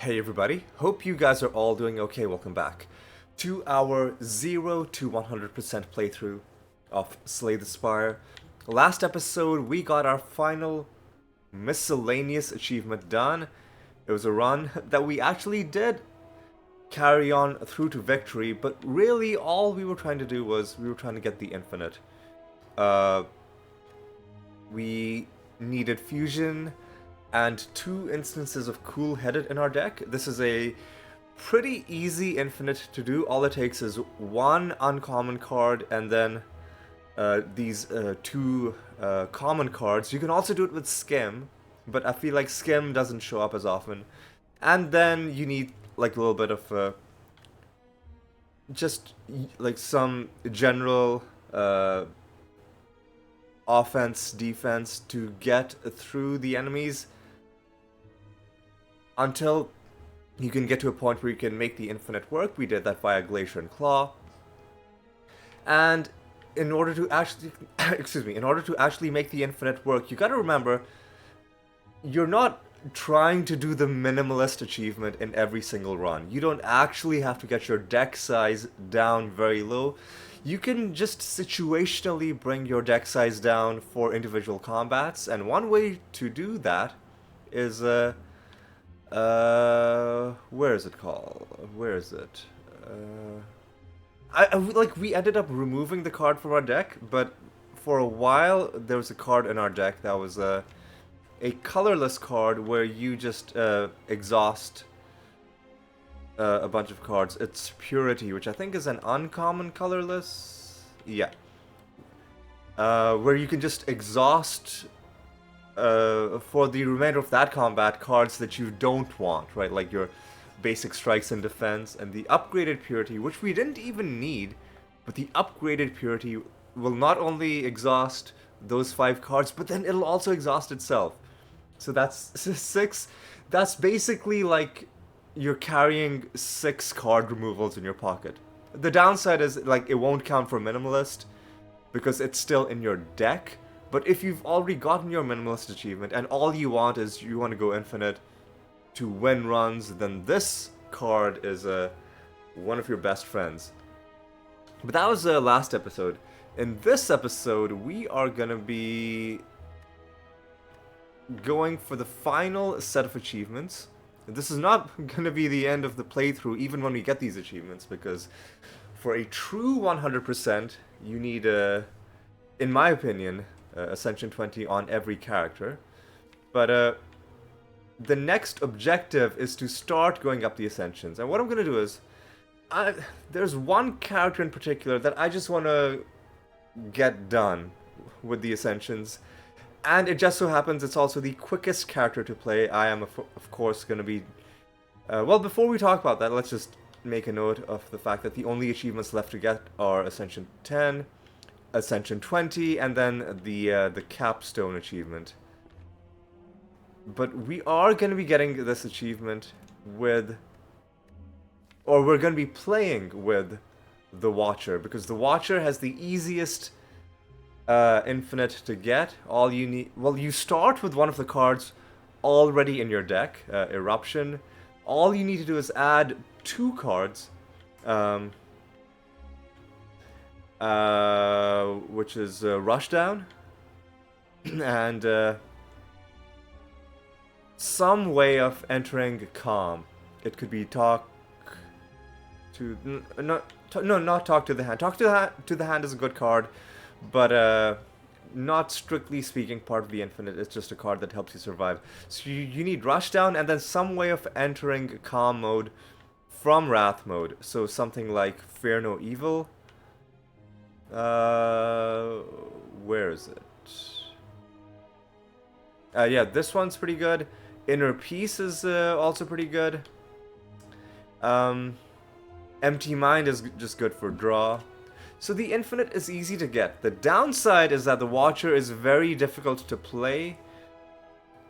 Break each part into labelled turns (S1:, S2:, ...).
S1: Hey everybody, hope you guys are all doing okay. Welcome back to our 0 to 100% playthrough of Slay the Spire. Last episode, we got our final miscellaneous achievement done. It was a run that we actually did carry on through to victory, but really all we were trying to do was we were trying to get the infinite. Uh, we needed fusion and 2 instances of cool-headed in our deck. This is a pretty easy infinite to do. All it takes is 1 uncommon card and then these 2 common cards. You can also do it with Skim, but I feel like Skim doesn't show up as often. And then you need like a little bit of just like some general offense, defense to get through the enemies until you can get to a point where you can make the infinite work. We did that via Glacier and Claw. And in order to actually, in order to actually make the infinite work, you gotta remember, you're not trying to do the minimalist achievement in every single run. You don't actually have to get your deck size down very low. You can just situationally bring your deck size down for individual combats, and one way to do that is where is it called? Where is it? Like we ended up removing the card from our deck, but for a while there was a card in our deck that was a colorless card where you just exhaust a bunch of cards. It's Purity, which I think is an uncommon colorless. Yeah. Where you can just exhaust for the remainder of that combat cards that you don't want, right? Like your basic strikes and defense, and the upgraded Purity, which we didn't even need, but the upgraded Purity will not only exhaust those 5 cards, but then it'll also exhaust itself. So that's 6. That's basically like you're carrying 6 card removals in your pocket. The downside is like it won't count for minimalist because it's still in your deck. But if you've already gotten your minimalist achievement and all you want is you want to go infinite to win runs, then this card is one of your best friends. But that was the last episode. In this episode, we are gonna be going for the final set of achievements. This is not gonna be the end of the playthrough, even when we get these achievements, because for a true 100%, you need, in my opinion, Ascension 20 on every character. But the next objective is to start going up the Ascensions. And what I'm going to do is, there's one character in particular that I just want to get done with the Ascensions. And it just so happens it's also the quickest character to play. I am, of course, going to be... well, before we talk about that, let's just make a note of the fact that the only achievements left to get are Ascension 10, Ascension 20, and then the capstone achievement. But we are going to be getting this achievement with, or we're going to be playing with the Watcher, because the Watcher has the easiest infinite to get. All you need, well, you start with one of the cards already in your deck, Eruption. All you need to do is add 2 cards. Which is Rushdown and some way of entering Calm. It could be talk to not talk to the hand. Talk to the hand is a good card, but not strictly speaking part of the infinite. It's just a card that helps you survive. So you need Rushdown and then some way of entering Calm mode from Wrath mode. So something like Fear No Evil. Where is it? Yeah, this one's pretty good. Inner Peace is also pretty good. Empty Mind is just good for draw. So the infinite is easy to get. The downside is that the Watcher is very difficult to play.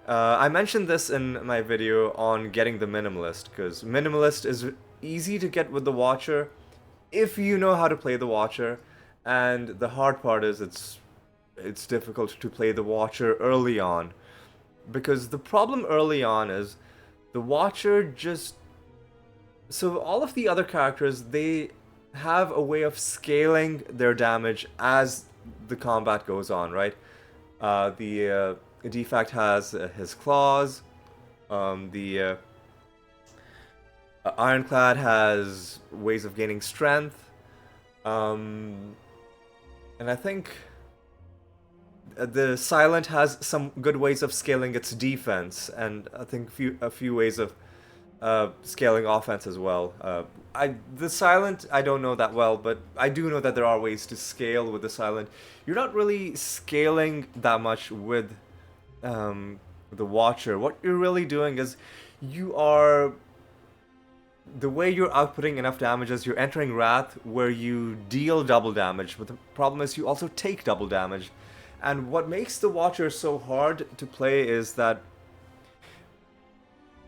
S1: I mentioned this in my video on getting the Minimalist, because Minimalist is easy to get with the Watcher if you know how to play the Watcher. And the hard part is it's difficult to play the Watcher early on. Because the problem early on is The Watcher just... So all of the other characters, they have a way of scaling their damage as the combat goes on, right? The Defact has his claws. The Ironclad has ways of gaining strength. And I think the Silent has some good ways of scaling its defense, and I think a few ways of scaling offense as well. The Silent I don't know that well, but I do know that there are ways to scale with the Silent. You're not really scaling that much with the Watcher. What you're really doing is the way you're outputting enough damage is you're entering Wrath where you deal double damage, but the problem is you also take double damage. And what makes the Watcher so hard to play is that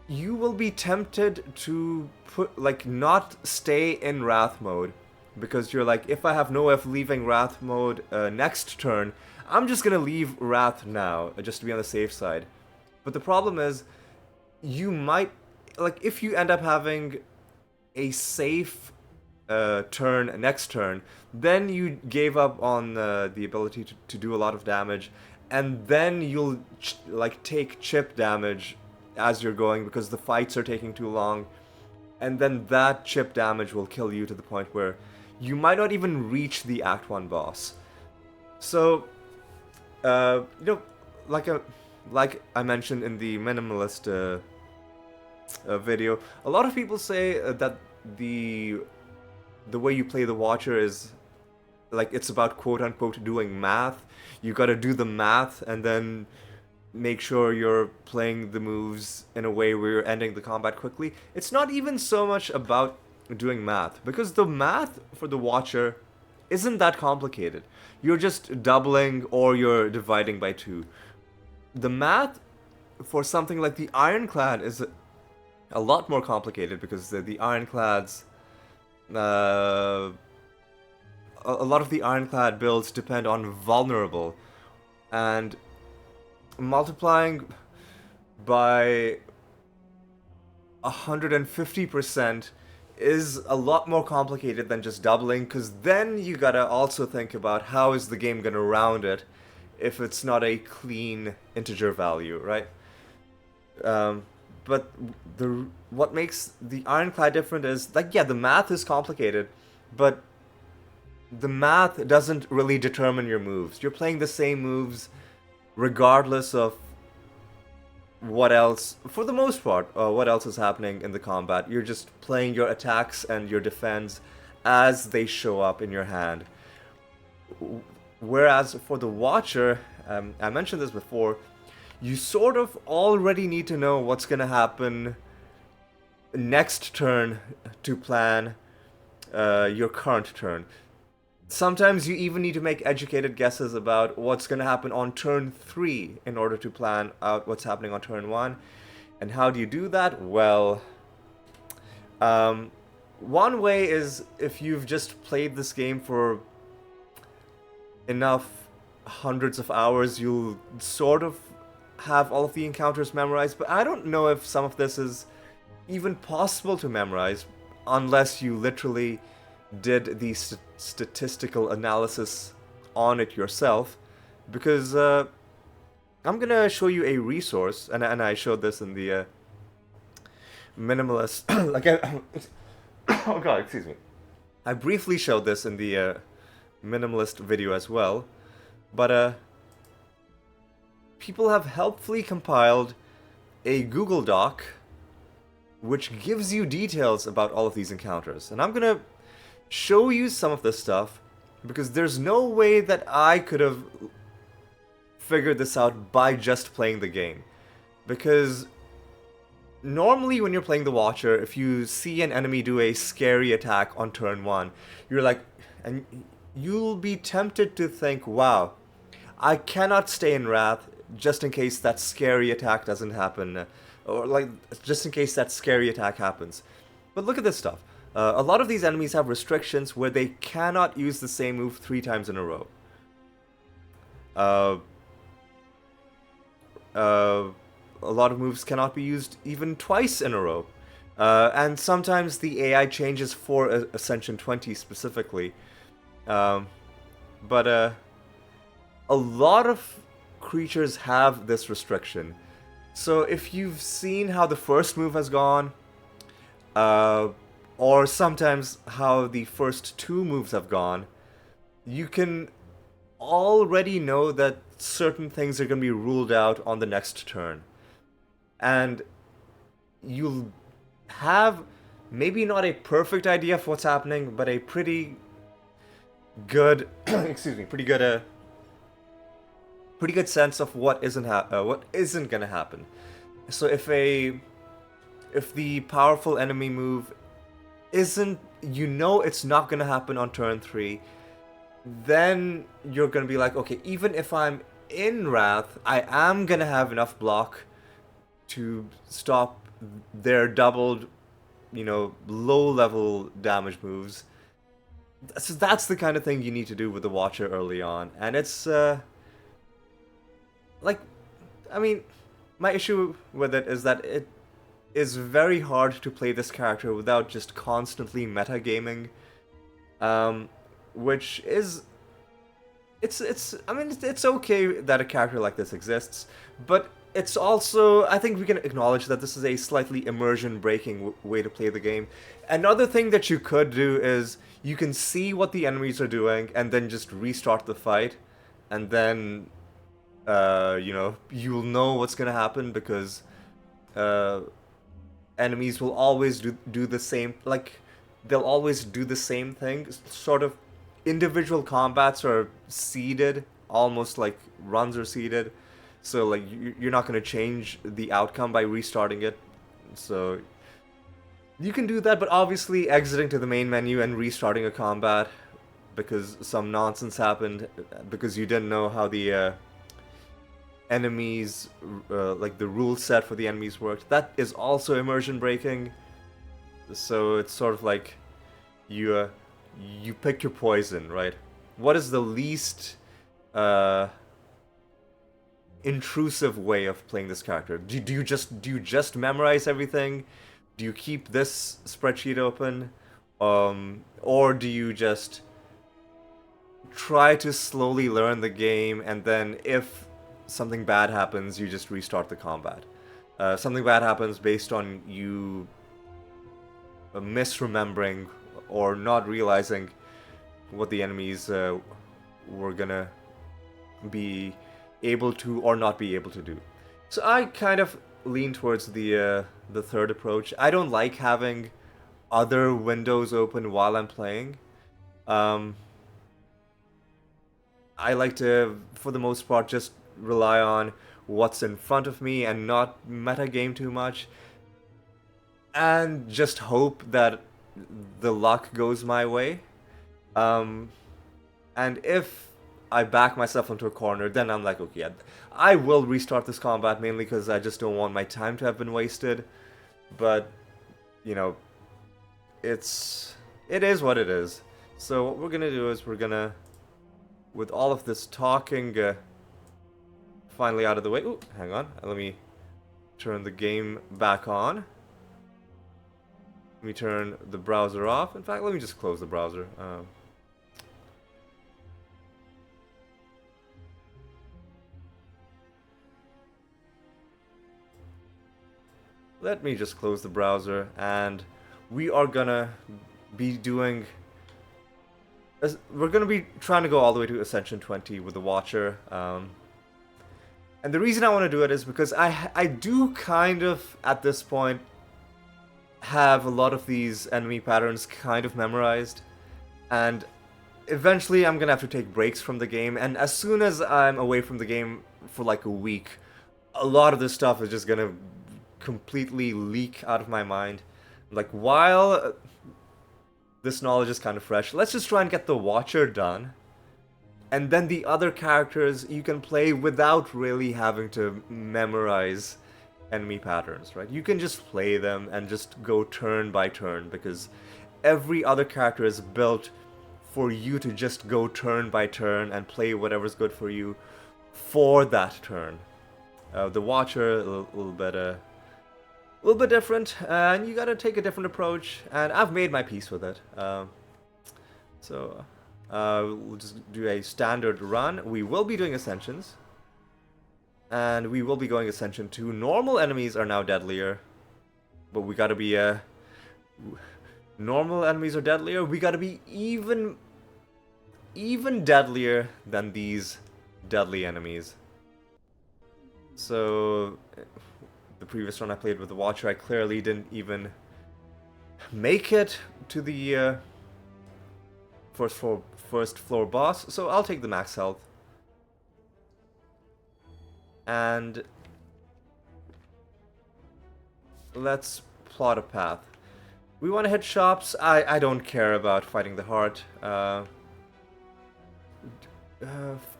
S1: you will be tempted to not stay in Wrath mode, because you're like, if I have no way of leaving Wrath mode next turn, I'm just gonna leave Wrath now, just to be on the safe side. But the problem is, you might, if you end up having a safe turn next turn, then you gave up on the ability to do a lot of damage, and then you'll take chip damage as you're going because the fights are taking too long, and then that chip damage will kill you to the point where you might not even reach the Act 1 boss. So, like I mentioned in the minimalist video, a lot of people say that the way you play the Watcher is it's about quote-unquote doing math. You gotta do the math and then make sure you're playing the moves in a way where you're ending the combat quickly. It's not even so much about doing math, because the math for the Watcher isn't that complicated. You're just doubling or you're dividing by 2. The math for something like the Ironclad is a lot more complicated, because the Ironclads... a lot of the Ironclad builds depend on vulnerable, and multiplying by 150% is a lot more complicated than just doubling, because then you gotta also think about how is the game gonna round it if it's not a clean integer value, right? But what makes the Ironclad different is, the math is complicated, but the math doesn't really determine your moves. You're playing the same moves regardless of what else, for the most part, what else is happening in the combat. You're just playing your attacks and your defense as they show up in your hand. Whereas for the Watcher, I mentioned this before, you sort of already need to know what's going to happen next turn to plan your current turn. Sometimes you even need to make educated guesses about what's going to happen on turn 3 in order to plan out what's happening on turn 1. And how do you do that? Well, one way is if you've just played this game for enough hundreds of hours, you'll sort of have all of the encounters memorized, but I don't know if some of this is even possible to memorize unless you literally did the statistical analysis on it yourself, because I'm gonna show you a resource, and I showed this in the minimalist oh god, excuse me. I briefly showed this in the minimalist video as well, but people have helpfully compiled a Google Doc which gives you details about all of these encounters, and I'm gonna show you some of this stuff because there's no way that I could have figured this out by just playing the game. Because normally when you're playing the Watcher, if you see an enemy do a scary attack on turn 1, you're like, and you'll be tempted to think, wow, I cannot stay in Wrath just in case that scary attack doesn't happen, or just in case that scary attack happens. But look at this stuff. A lot of these enemies have restrictions where they cannot use the same move 3 times in a row. a lot of moves cannot be used even twice in a row. And sometimes the AI changes for Ascension 20 specifically. But a lot of creatures have this restriction. So if you've seen how the first move has gone, or sometimes how the first two moves have gone, you can already know that certain things are going to be ruled out on the next turn. And you'll have maybe not a perfect idea of what's happening, but a pretty good, pretty good sense of what isn't gonna happen. So if the powerful enemy move isn't, it's not gonna happen on turn 3, then you're gonna be like, okay, even if I'm in Wrath, I am gonna have enough block to stop their doubled, low level damage moves. So that's the kind of thing you need to do with the Watcher early on, and it's my issue with it is that it is very hard to play this character without just constantly metagaming, which is it's okay that a character like this exists, but it's also, I think we can acknowledge that this is a slightly immersion-breaking way to play the game. Another thing that you could do is you can see what the enemies are doing and then just restart the fight, and then you'll know what's gonna happen because enemies will always do the same, like they'll always do the same thing. Sort of individual combats are seeded, almost like runs are seeded. So like you're not gonna change the outcome by restarting it. So you can do that, but obviously exiting to the main menu and restarting a combat because some nonsense happened, because you didn't know how the enemies, like the rule set for the enemies worked, that is also immersion breaking. So it's sort of like you pick your poison, right? What is the least intrusive way of playing this character? Do you just memorize everything? Do you keep this spreadsheet open? Or do you just try to slowly learn the game, and then if something bad happens, you just restart the combat? Something bad happens based on you misremembering or not realizing what the enemies were gonna be able to or not be able to do. So I kind of lean towards the third approach. I don't like having other windows open while I'm playing. I like to, for the most part, just rely on what's in front of me and not metagame too much, and just hope that the luck goes my way. And if I back myself into a corner, then I'm like, okay, I will restart this combat, mainly because I just don't want my time to have been wasted. But, it is what it is. So what we're gonna do is we're gonna, with all of this talking finally out of the way, ooh, hang on, let me turn the game back on. Let me turn the browser off. In fact, let me just close the browser. Let me just close the browser, and we are gonna be doing... We're gonna be trying to go all the way to Ascension 20 with the Watcher. And the reason I want to do it is because I do kind of, at this point, have a lot of these enemy patterns kind of memorized. And eventually I'm gonna have to take breaks from the game, and as soon as I'm away from the game for like a week, a lot of this stuff is just gonna completely leak out of my mind. Like, while this knowledge is kind of fresh, let's just try and get the Watcher done, and then the other characters you can play without really having to memorize enemy patterns, right? You can just play them and just go turn by turn, because every other character is built for you to just go turn by turn and play whatever's good for you for that turn. The Watcher, a little bit different, and you gotta take a different approach. And I've made my peace with it. So we'll just do a standard run. We will be doing Ascensions, and we will be going Ascension 2. Normal enemies are now deadlier, but we gotta be normal enemies are deadlier. We gotta be even deadlier than these deadly enemies. So the previous run I played with the Watcher, I clearly didn't even make it to the first floor boss, so I'll take the max health. And let's plot a path. We want to hit shops. I don't care about fighting the heart.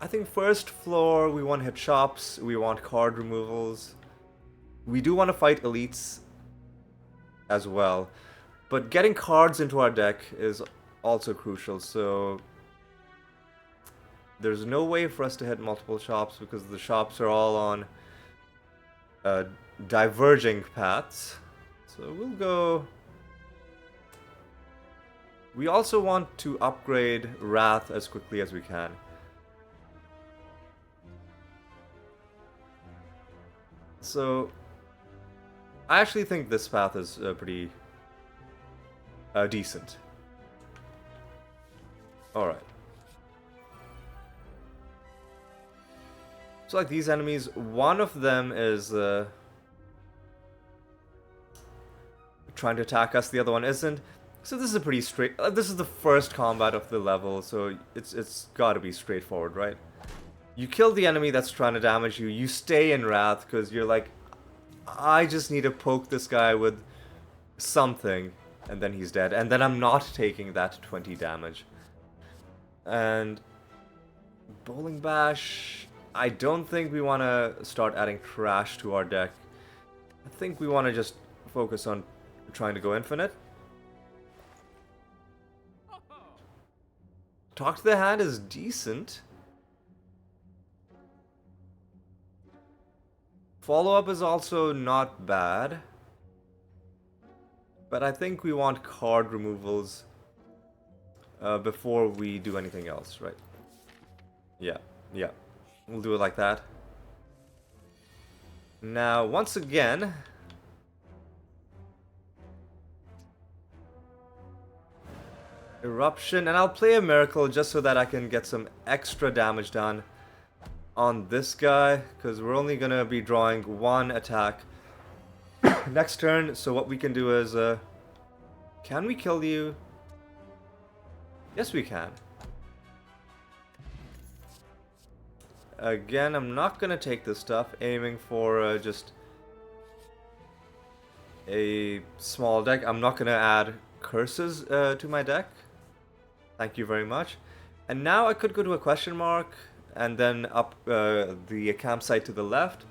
S1: I think first floor we want to hit shops, we want card removals. We do want to fight elites as well. But getting cards into our deck is also crucial, so there's no way for us to hit multiple shops because the shops are all on diverging paths. So we'll go... We also want to upgrade Wrath as quickly as we can. So, I actually think this path is pretty decent. Alright. So like these enemies, one of them is trying to attack us, the other one isn't. So this is a pretty straight... this is the first combat of the level, so it's gotta be straightforward, right? You kill the enemy that's trying to damage you, you stay in Wrath, because you're like, I just need to poke this guy with something, and then he's dead. And then I'm not taking that 20 damage. And Bowling Bash, I don't think we want to start adding trash to our deck. I think we want to just focus on trying to go infinite. Talk to the Hand is decent. Follow-up is also not bad. But I think we want card removals before we do anything else, right? Yeah. We'll do it like that. Now, once again... Eruption, and I'll play a Miracle just so that I can get some extra damage done on this guy, because we're only gonna be drawing one attack next turn. So what we can do is, can we kill you? Yes, we can. Again, I'm not gonna take this stuff, aiming for just a small deck. I'm not gonna add curses to my deck. Thank you very much. And now I could go to a question mark, and then up the campsite to the left.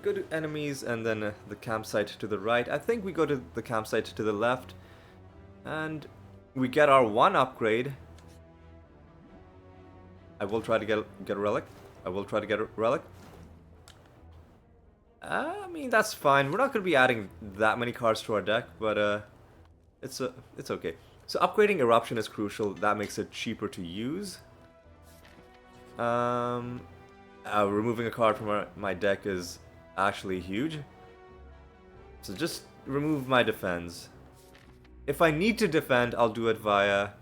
S1: Good enemies, and then the campsite to the right. I think we go to the campsite to the left, and we get our one upgrade. I will try to get a relic. I mean, that's fine. We're not going to be adding that many cards to our deck, but it's okay. So upgrading Eruption is crucial. That makes it cheaper to use. Removing a card from my deck is actually huge. So just remove my defense. If I need to defend, I'll do it via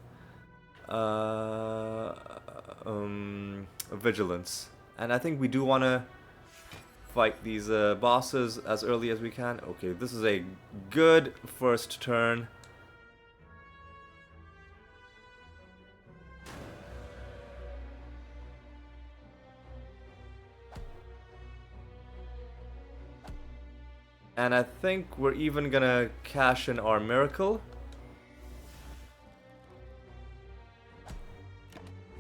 S1: Vigilance. And I think we do want to fight these bosses as early as we can. Okay, this is a good first turn. And I think we're even gonna cash in our Miracle.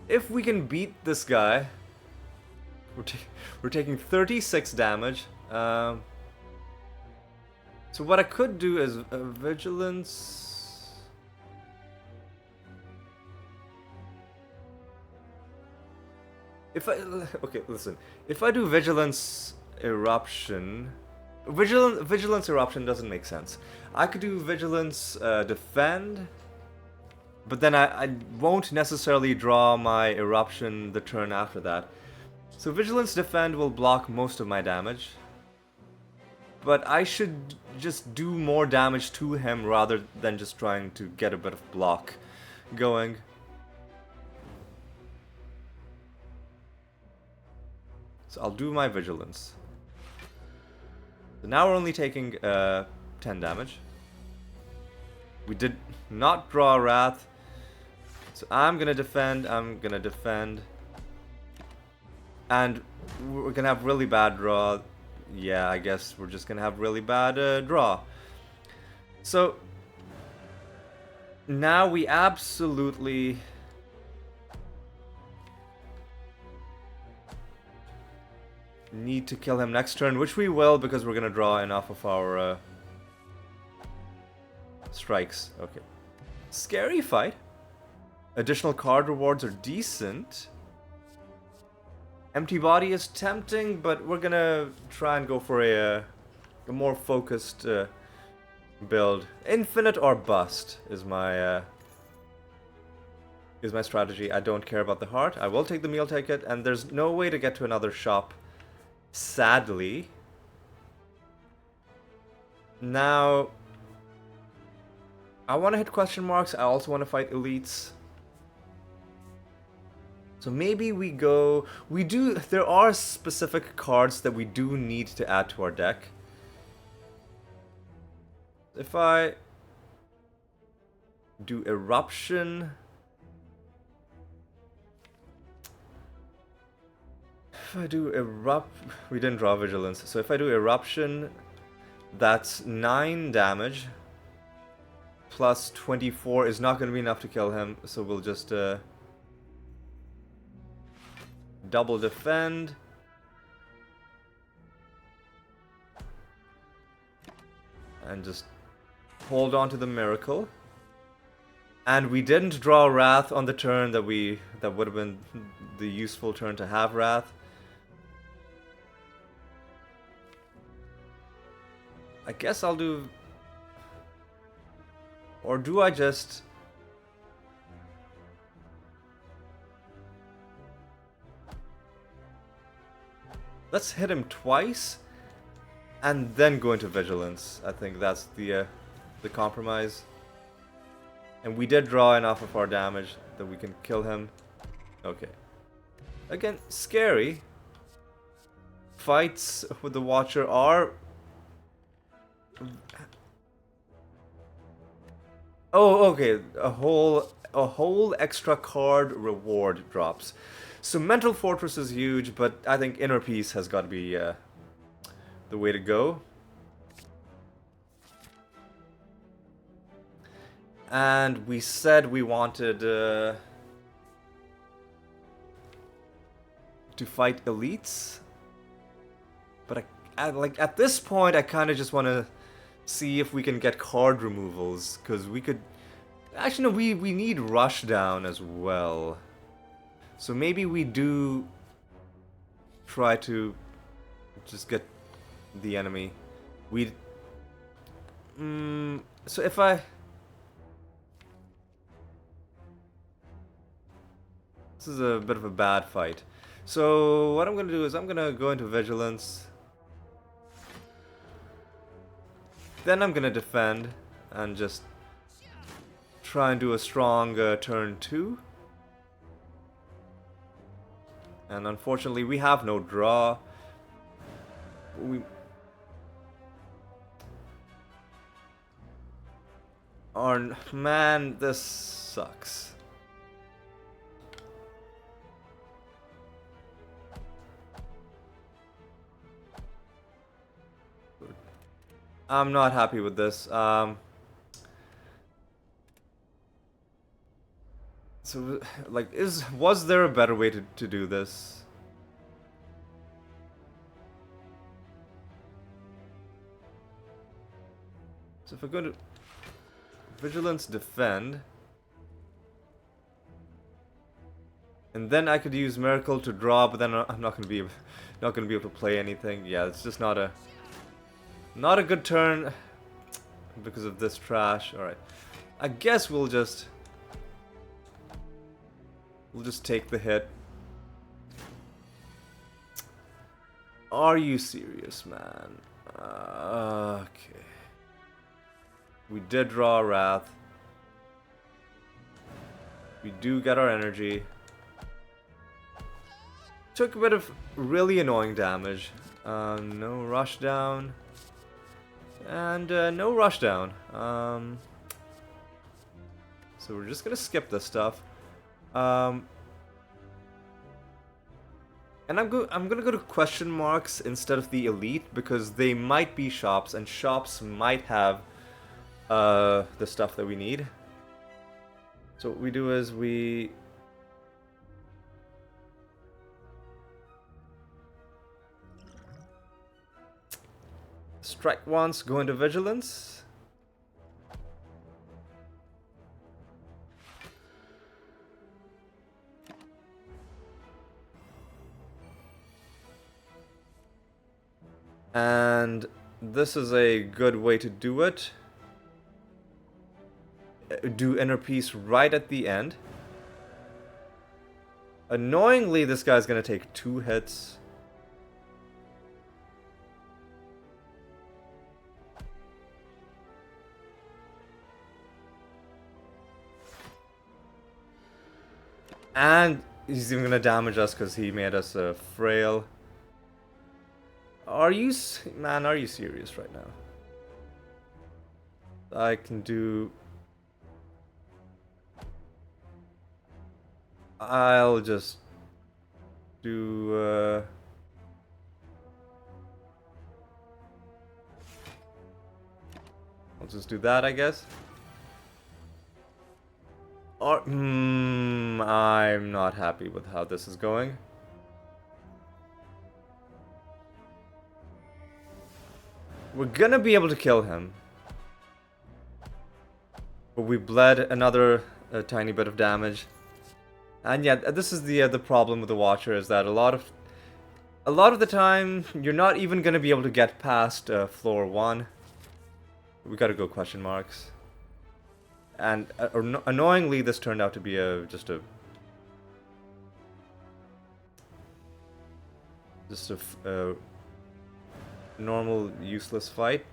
S1: If we can beat this guy, we're taking 36 damage. So what I could do is Vigilance. Okay, listen. If I do Vigilance Eruption. Vigilance Eruption doesn't make sense. I could do Vigilance Defend, but then I won't necessarily draw my Eruption the turn after that. So Vigilance Defend will block most of my damage. But I should just do more damage to him rather than just trying to get a bit of block going. So I'll do my Vigilance. So now we're only taking 10 damage. We did not draw Wrath. So I'm gonna defend, And we're gonna have really bad draw. Yeah, I guess we're just gonna have really bad draw. So now we absolutely need to kill him next turn, which we will because we're gonna draw enough of our strikes. Okay. Scary fight. Additional card rewards are decent. Empty Body is tempting, but we're gonna try and go for a more focused build. Infinite or bust is my strategy. I don't care about the heart. I will take the meal ticket, and there's no way to get to another shop, sadly. Now, I want to hit question marks. I also want to fight elites. So maybe we go... There are specific cards that we do need to add to our deck. If I do Eruption... We didn't draw Vigilance. So if I do Eruption, that's 9 damage. Plus 24 is not going to be enough to kill him. So we'll just... double defend. And just hold on to the miracle. And we didn't draw Wrath on the turn that would have been the useful turn to have Wrath. I guess I'll do... Or do I just... Let's hit him twice, and then go into Vigilance. I think that's the compromise. And we did draw enough of our damage that we can kill him. Okay. Again, scary. Fights with the Watcher are... Oh, okay. A whole extra card reward drops. So Mental Fortress is huge, but I think Inner Peace has got to be the way to go. And we said we wanted to fight elites, but like at this point, I kind of just want to see if we can get card removals, because we could. Actually, no, we need Rushdown as well. So maybe we do try to just get the enemy. So if I... This is a bit of a bad fight. So what I'm going to do is I'm going to go into Vigilance. Then I'm going to defend and just try and do a strong turn 2. And unfortunately, we have no draw. Man, this sucks. I'm not happy with this. So, like, was there a better way to do this? So if I go to Vigilance Defend, And then I could use Miracle to draw, but then I'm not gonna be able to play anything. Yeah, it's just not a good turn because of this trash. All right, I guess we'll just take the hit. Are you serious, man? Okay. We did draw a Wrath. We do get our energy. Took a bit of really annoying damage. No rush down. And no rush down. So we're just gonna skip this stuff. And I'm gonna go to question marks instead of the elite because they might be shops and shops might have the stuff that we need. So what we do is we strike once, go into vigilance. And this is a good way to do it. Do Inner Peace right at the end. Annoyingly, this guy's gonna take 2 hits. And he's even gonna damage us because he made us frail. Are you serious right now? I can do... I'll just do I'll just do that, I guess. Or I'm not happy with how this is going. We're gonna be able to kill him. But we bled another tiny bit of damage. And yeah, this is the problem with the Watcher, is that a lot of the time you're not even gonna be able to get past floor 1. We gotta go question marks. And annoyingly, this turned out to be just a normal useless fight.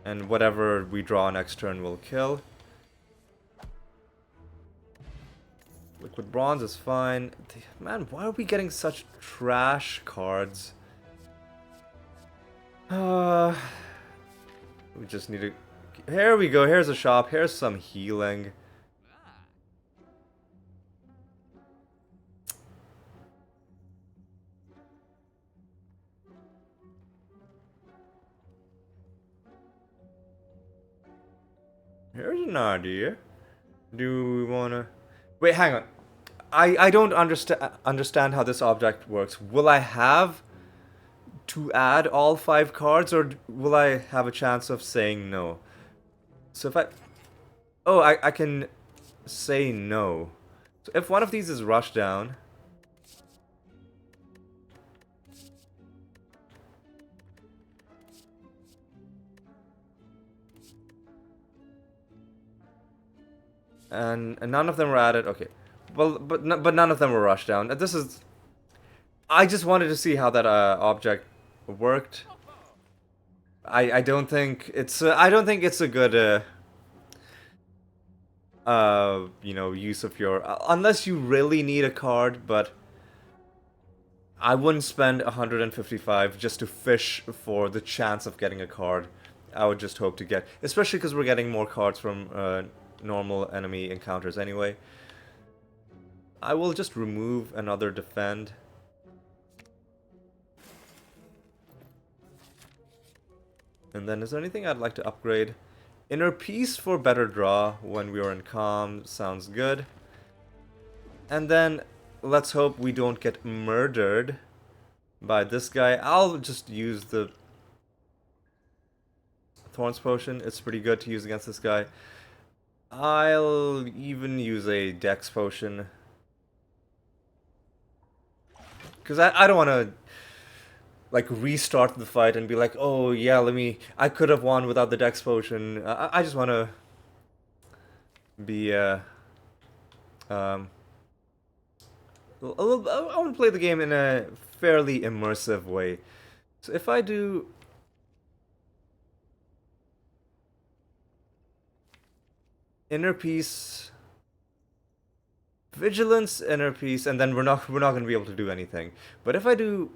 S1: And whatever we draw next turn will kill. Liquid Bronze is fine. Man, why are we getting such trash cards? We just need to... Here we go, here's a shop, here's some healing. Here's an idea. Do we wanna... Wait, hang on. I don't understand how this object works. Will I have to add all 5 cards, or will I have a chance of saying no? So if I... Oh, I can say no. So if one of these is rushed down... And none of them were added. Okay, well, but none of them were rushed down. This is... I just wanted to see how that object worked. I don't think it's a good you know, use of your... unless you really need a card, but I wouldn't spend 155 just to fish for the chance of getting a card. I would just hope to get, especially because we're getting more cards from normal enemy encounters anyway. I will just remove another defend. And then is there anything I'd like to upgrade? Inner Peace for better draw when we are in calm sounds good. And then let's hope we don't get murdered by this guy. I'll just use the Thorns Potion. It's pretty good to use against this guy. I'll even use a Dex potion. Because I don't want to, like, restart the fight and be like, oh, yeah, I could have won without the Dex potion. I just want to be, um... I want to play the game in a fairly immersive way. So if I do... Inner Peace... Vigilance, Inner Peace, and then we're not going to be able to do anything. But if I do...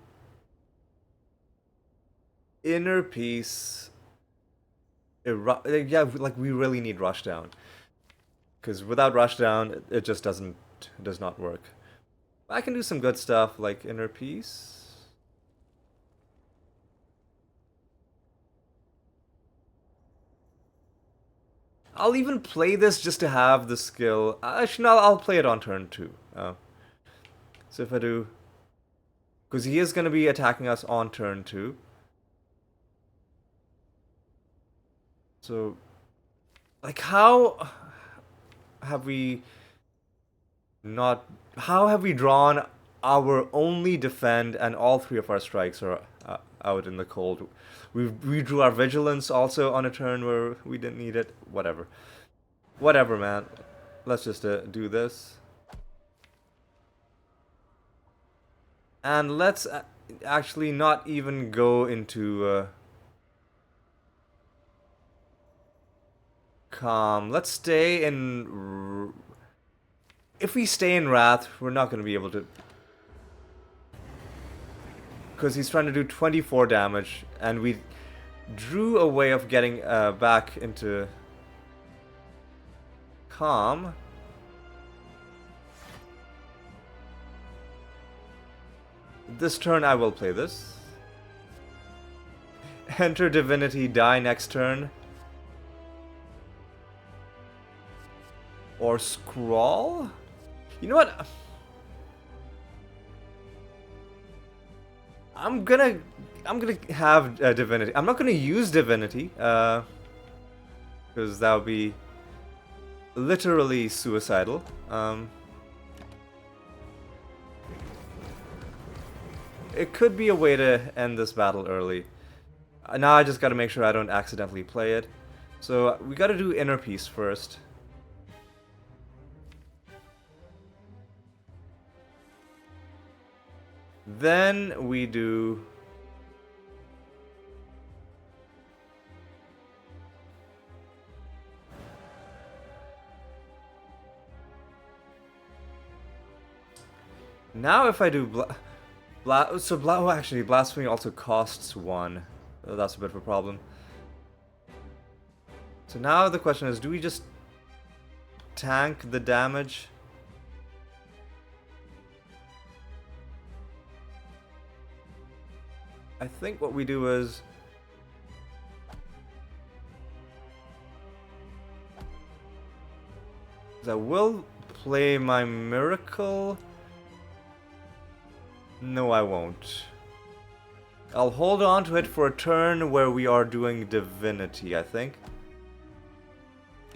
S1: Inner Peace... yeah, like, we really need Rushdown. Because without Rushdown, it just does not work. I can do some good stuff, like Inner Peace. I'll even play this just to have the skill. Actually, no, I'll play it on turn 2. So if I do... Because he is going to be attacking us on turn 2. So... Like, how have we not... How have we drawn our only defend and all 3 of our strikes are out in the cold? We drew our vigilance also on a turn where we didn't need it. Whatever. Whatever, man. Let's just do this. And let's actually not even go into... Calm. Let's stay in... If we stay in Wrath, we're not going to be able to... Because he's trying to do 24 damage, and we drew a way of getting back into Calm. This turn I will play this. Enter Divinity, die next turn. Or Scrawl? You know what? I'm gonna have Divinity. I'm not gonna use Divinity, because that would be literally suicidal. It could be a way to end this battle early. Now I just gotta make sure I don't accidentally play it. So we gotta do Inner Peace first. Then we do... Now if I do actually, Blasphemy also costs 1. That's a bit of a problem. So now the question is, do we just tank the damage? I think what we do is... I will play my Miracle. No, I won't. I'll hold on to it for a turn where we are doing Divinity, I think.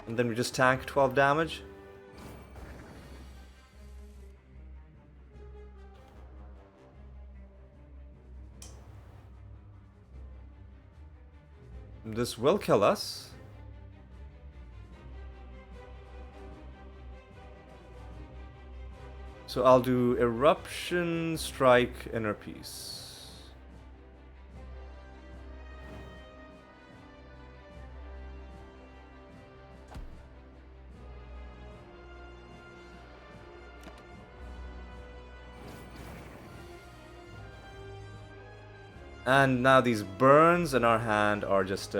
S1: And then we just tank 12 damage. This will kill us. So I'll do Eruption, Strike, Inner Peace. And now these burns in our hand are just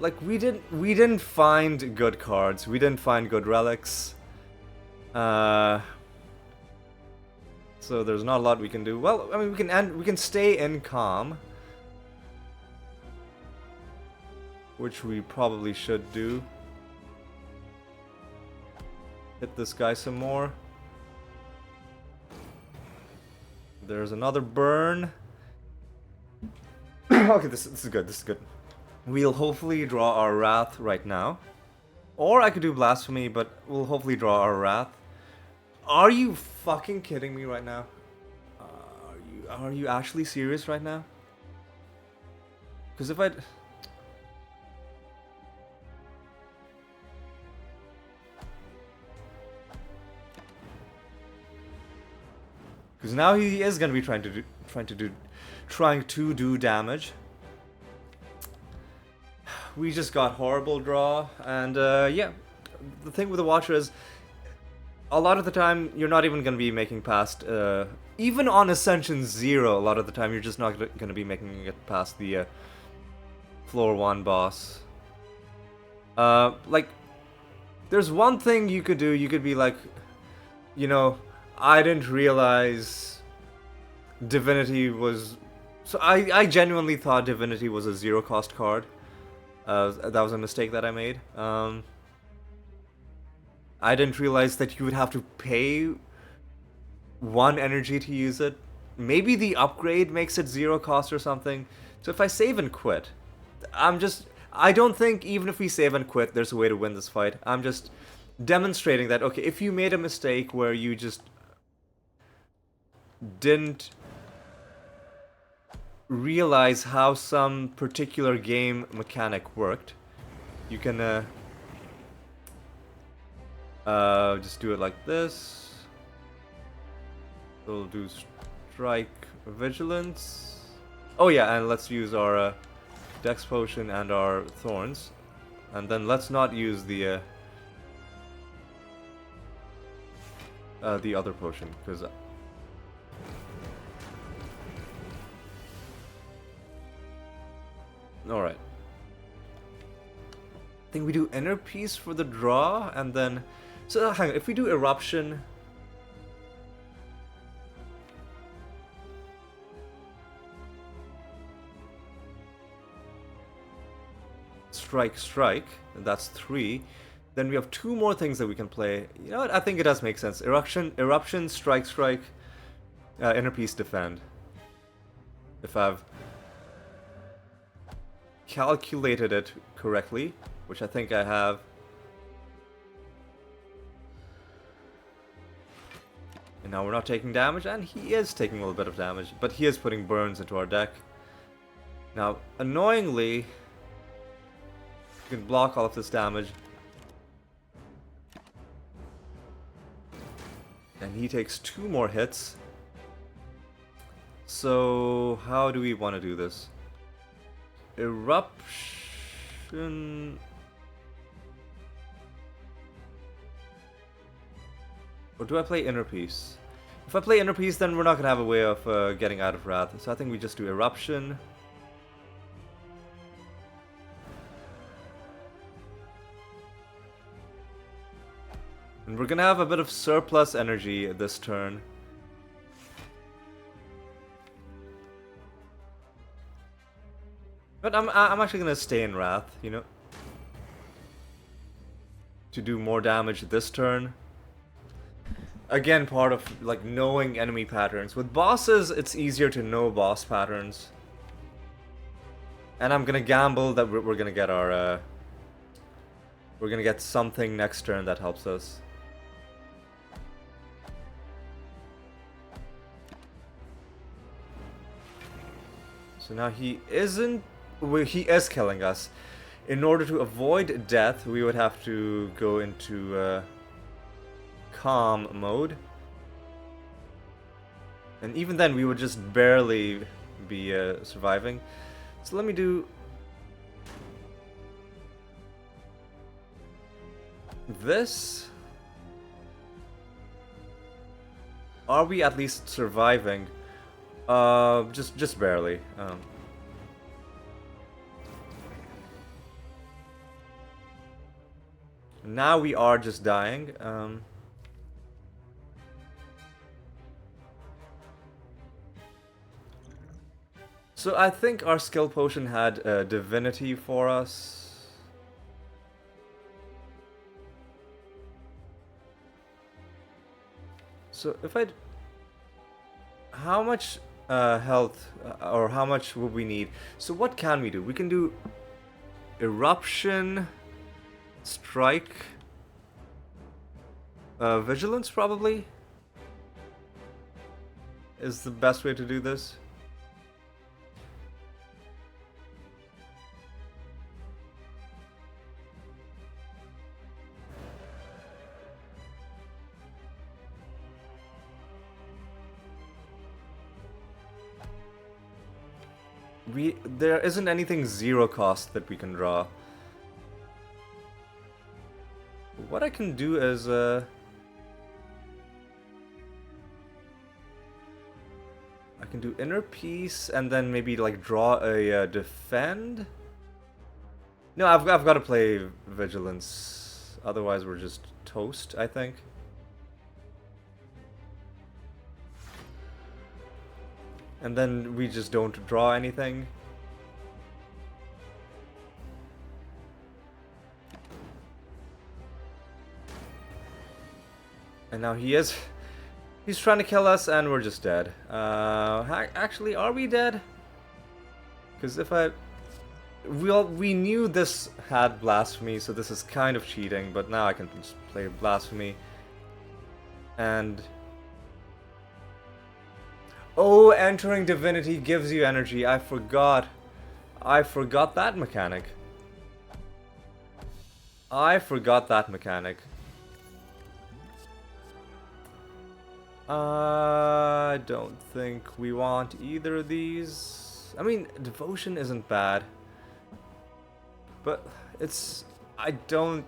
S1: like we didn't find good cards. We didn't find good relics. So there's not a lot we can do. Well, I mean we can stay in Calm, which we probably should do. Hit this guy some more. There's another burn. Okay, this is good. This is good. We'll hopefully draw our Wrath right now. Or I could do Blasphemy, but we'll hopefully draw our Wrath. Are you fucking kidding me right now? Are you actually serious right now? Because if I'd... Because now he is gonna be trying to do damage. We just got horrible draw, and yeah, the thing with the Watcher is, a lot of the time you're not even gonna be making past, even on Ascension 0, a lot of the time you're just not gonna be making it past the floor 1 boss. Like, there's one thing you could do. You could be like, you know, I didn't realize Divinity was... So I genuinely thought Divinity was a 0-cost card. That was a mistake that I made. I didn't realize that you would have to pay 1 energy to use it. Maybe the upgrade makes it 0 cost or something. So if I save and quit, I don't think even if we save and quit, there's a way to win this fight. I'm just demonstrating that, okay, if you made a mistake where you just didn't realize how some particular game mechanic worked, you can just do it like this. We'll do Strike Vigilance. Oh yeah, and let's use our Dex Potion and our Thorns. And then let's not use the other potion, because... Alright. I think we do Inner Peace for the draw, and then... So, hang on, if we do Eruption... Strike, and that's 3. Then we have 2 more things that we can play. You know what, I think it does make sense. Eruption, Strike, Inner Peace, Defend. If I've calculated it correctly, which I think I have. And now we're not taking damage, and he is taking a little bit of damage, but he is putting burns into our deck. Now, annoyingly, you can block all of this damage. And he takes 2 more hits. So, how do we want to do this? Eruption... Or do I play Inner Peace? If I play Inner Peace, then we're not going to have a way of getting out of Wrath. So I think we just do Eruption. And we're going to have a bit of surplus energy this turn. But I'm actually going to stay in Wrath, you know, to do more damage this turn. Again, part of, like, knowing enemy patterns. With bosses, it's easier to know boss patterns. And I'm gonna gamble that we're gonna get our, we're gonna get something next turn that helps us. So now he isn't... Well, he is killing us. In order to avoid death, we would have to go into, calm mode, and even then we would just barely be surviving. So let me do this. Are we at least surviving? Just barely. Now we are just dying. So I think our skill potion had divinity for us. So if I'd... How much health, or how much would we need? So what can we do? We can do Eruption, strike, vigilance probably is the best way to do this. There isn't anything zero cost that we can draw. What I can do is I can do inner peace and then maybe like draw a defend. No, I've got to play vigilance. Otherwise, we're just toast, I think. And then we just don't draw anything. And now he's trying to kill us and we're just dead. Actually, are we dead? Because if we knew this had blasphemy, so this is kind of cheating, but now I can just play blasphemy. And oh, entering divinity gives you energy. I forgot that mechanic. I don't think we want either of these. I mean, devotion isn't bad. But I don't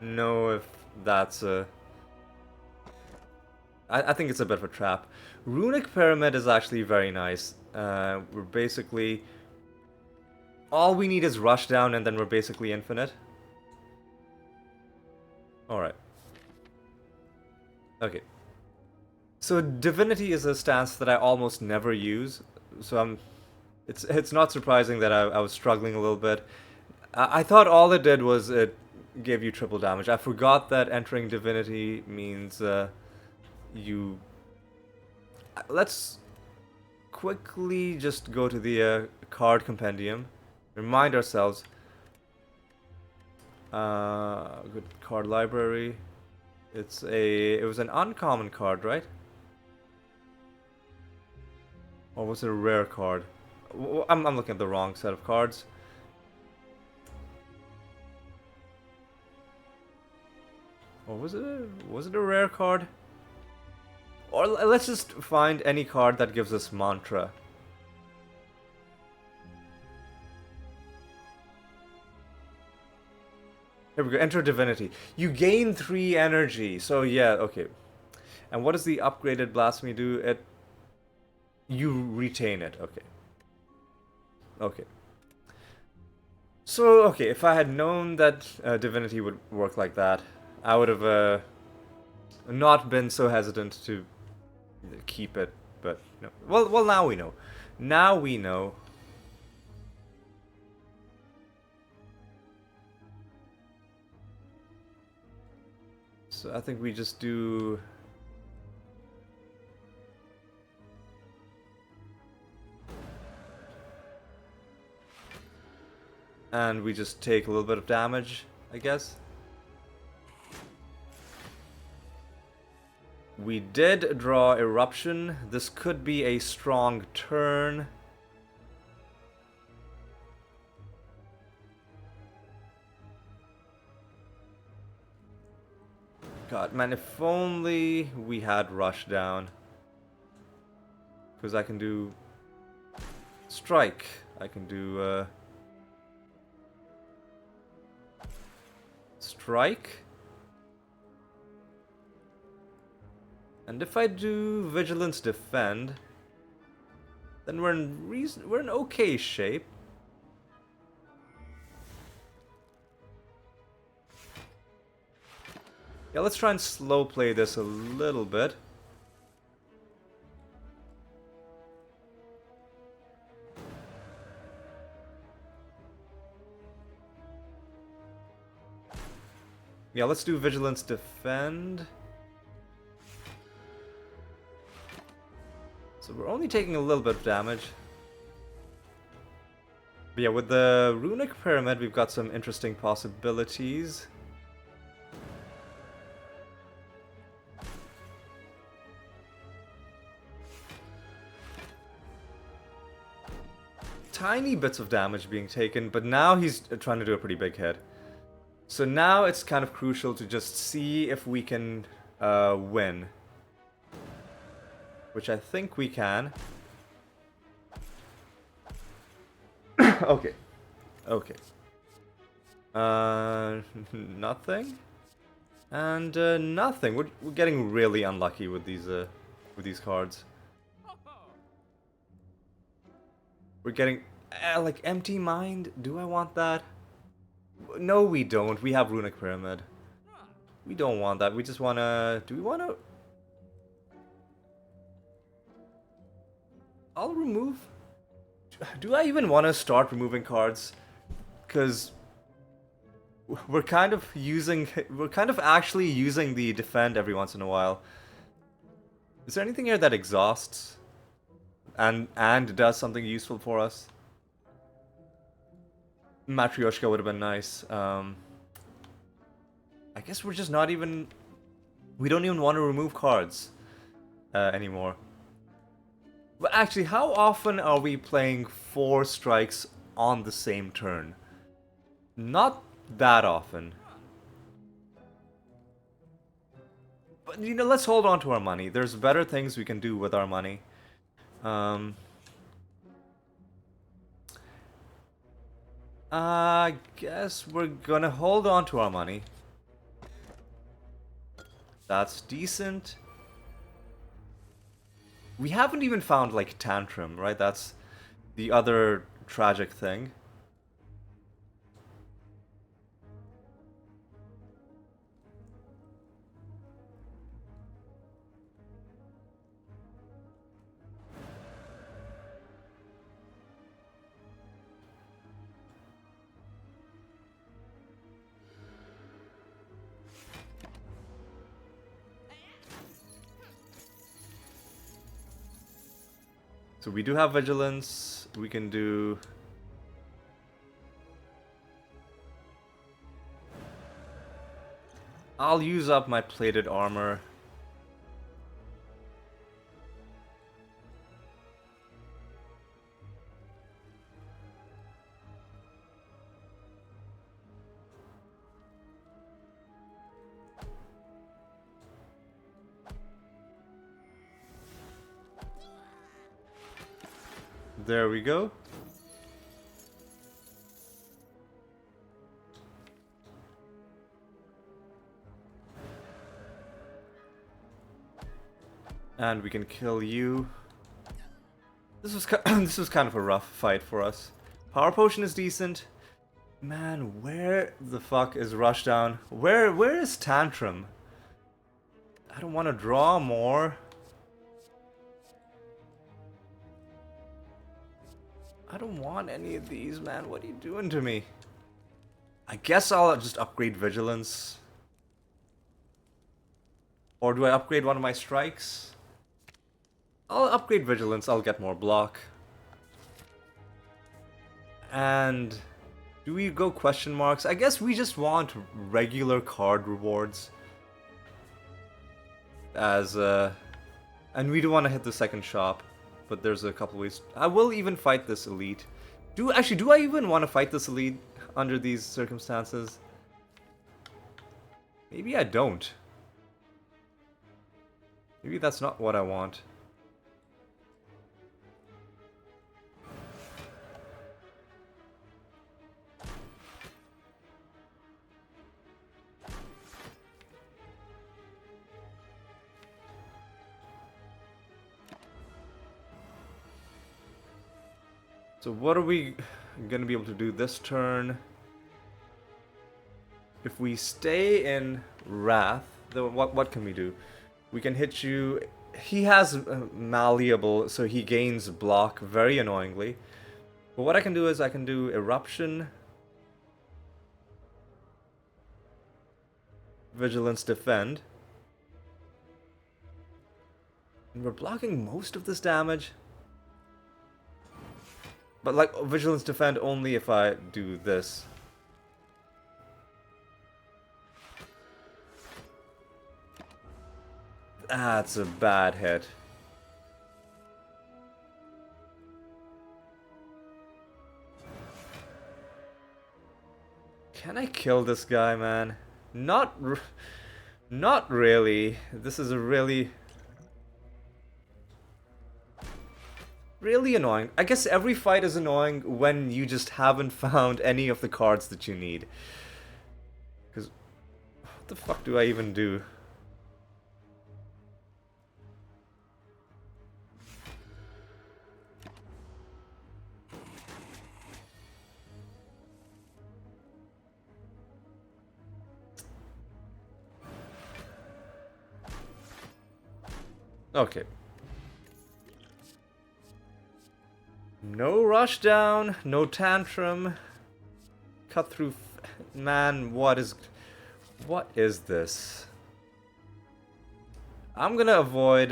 S1: know if that's a... I think it's a bit of a trap. Runic Pyramid is actually very nice. We're basically... all we need is rush down and then we're basically infinite. Alright. Okay. So Divinity is a stance that I almost never use. So it's not surprising that I was struggling a little bit. I thought all it did was it gave you triple damage. I forgot that entering Divinity means you... Let's quickly just go to the card compendium. Remind ourselves. Good card library. It was an uncommon card, right? Or was it a rare card? I'm looking at the wrong set of cards. Or was it a rare card? Or let's just find any card that gives us mantra. Here we go, enter divinity. You gain 3 energy, so yeah, okay. And what does the upgraded blasphemy do? You retain it, okay. Okay. So, okay, if I had known that divinity would work like that, I would have not been so hesitant to keep it, but no. Well, now we know. Now we know. So I think we just do... and we just take a little bit of damage, I guess. We did draw Eruption. This could be a strong turn. God, man, if only we had Rush down. Because I can do... Strike. I can do... Strike. And if I do Vigilance Defend, then we're in okay shape. Yeah, let's try and slow play this a little bit. Yeah, let's do Vigilance Defend. So we're only taking a little bit of damage. But yeah, with the Runic Pyramid, we've got some interesting possibilities. Tiny bits of damage being taken, but now he's trying to do a pretty big hit. So now it's kind of crucial to just see if we can win. Which I think we can. Okay. Okay. Nothing. And nothing. We're getting really unlucky with these cards. We're getting like Empty Mind. Do I want that? No, we don't. We have Runic Pyramid. We don't want that. We just wanna. Do we wanna? I'll remove. Do I even want to start removing cards? Because we're kind of actually using the defend every once in a while. Is there anything here that exhausts and does something useful for us? Matryoshka would have been nice. I guess we're just not even. We don't even want to remove cards anymore. But actually, how often are we playing 4 strikes on the same turn? Not that often. But, you know, let's hold on to our money. There's better things we can do with our money. I guess we're gonna hold on to our money. That's decent. We haven't even found, like, Tantrum, right? That's the other tragic thing. So we do have Vigilance. We can do... I'll use up my plated armor. There we go. And we can kill you. This was this was kind of a rough fight for us. Power Potion is decent. Man, where the fuck is Rushdown? Where is Tantrum? I don't want to draw more. I don't want any of these, man. What are you doing to me? I guess I'll just upgrade Vigilance. Or do I upgrade one of my strikes? I'll upgrade Vigilance. I'll get more block. And do we go question marks? I guess we just want regular card rewards. As and we do want to hit the second shop. But there's a couple ways. I will even fight this elite. Do I even want to fight this elite under these circumstances? Maybe I don't. Maybe that's not what I want. So what are we gonna be able to do this turn? If we stay in Wrath, then what can we do? We can hit you. He has Malleable, so he gains block very annoyingly. But what I can do is I can do Eruption, Vigilance, Defend. And we're blocking most of this damage. But like, Vigilance Defend only if I do this. That's a bad hit. Can I kill this guy, man? Not really. This is a really annoying. I guess every fight is annoying when you just haven't found any of the cards that you need. Because what the fuck do I even do? Okay. No rush down, no tantrum. Cut through. Man, what is this? I'm gonna avoid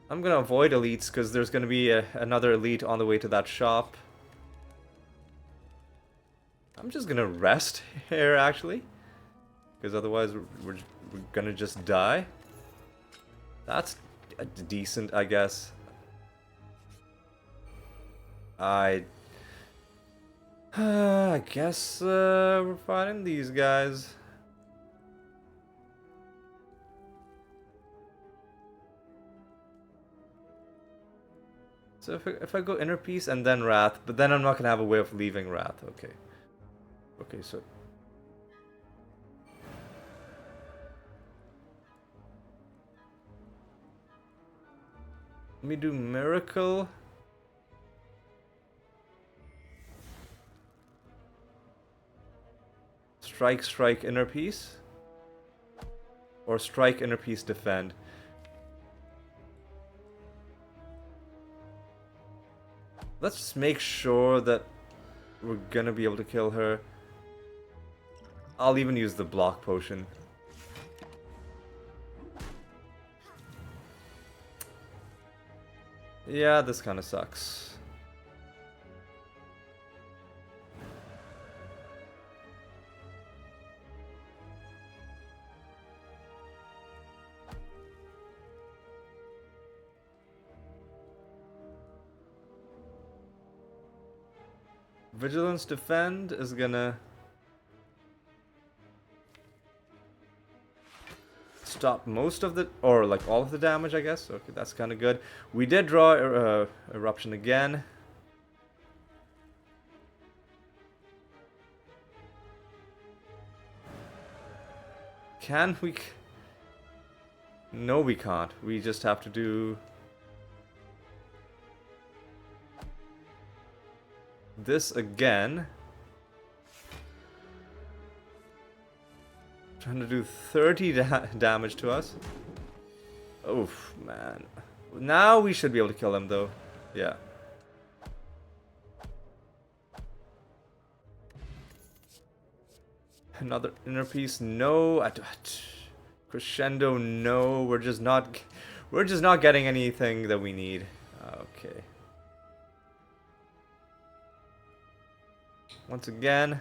S1: elites because there's gonna be another elite on the way to that shop. I'm just gonna rest here actually, because otherwise we're gonna just die. That's decent, I guess. I guess we're fighting these guys. So if I go Inner Peace and then Wrath, but then I'm not gonna have a way of leaving Wrath. Okay. Okay, so let me do Miracle. Strike, Inner Peace. Or Strike, Inner Peace, Defend. Let's just make sure that we're gonna be able to kill her. I'll even use the block potion. Yeah, this kind of sucks. Vigilance Defend is gonna stop most of the, or like all of the damage, I guess. Okay, that's kind of good. We did draw Eruption again. Can we? No, we can't. We just have to do this again. Trying to do 30 damage to us. Oof, man. Now we should be able to kill him, though. Yeah. Another Inner Peace. No. Crescendo. No. We're just not getting anything that we need. Okay. Once again,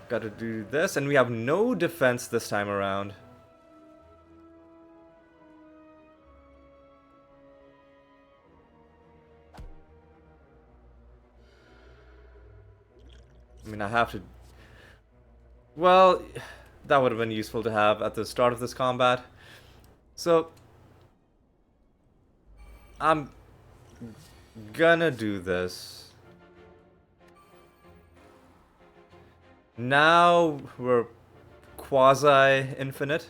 S1: gotta do this, and we have no defense this time around. I mean, I have to... Well, that would have been useful to have at the start of this combat. So, I'm gonna do this. Now we're quasi-infinite.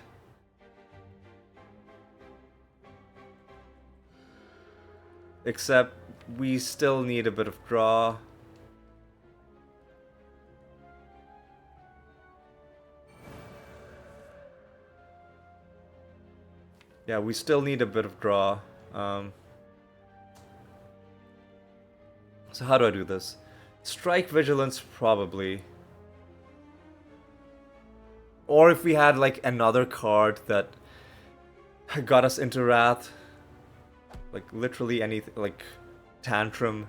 S1: Except we still need a bit of draw. Yeah, we still need a bit of draw. So how do I do this? Strike Vigilance, probably. Or if we had like another card that got us into Wrath. Like, literally anything, like, tantrum.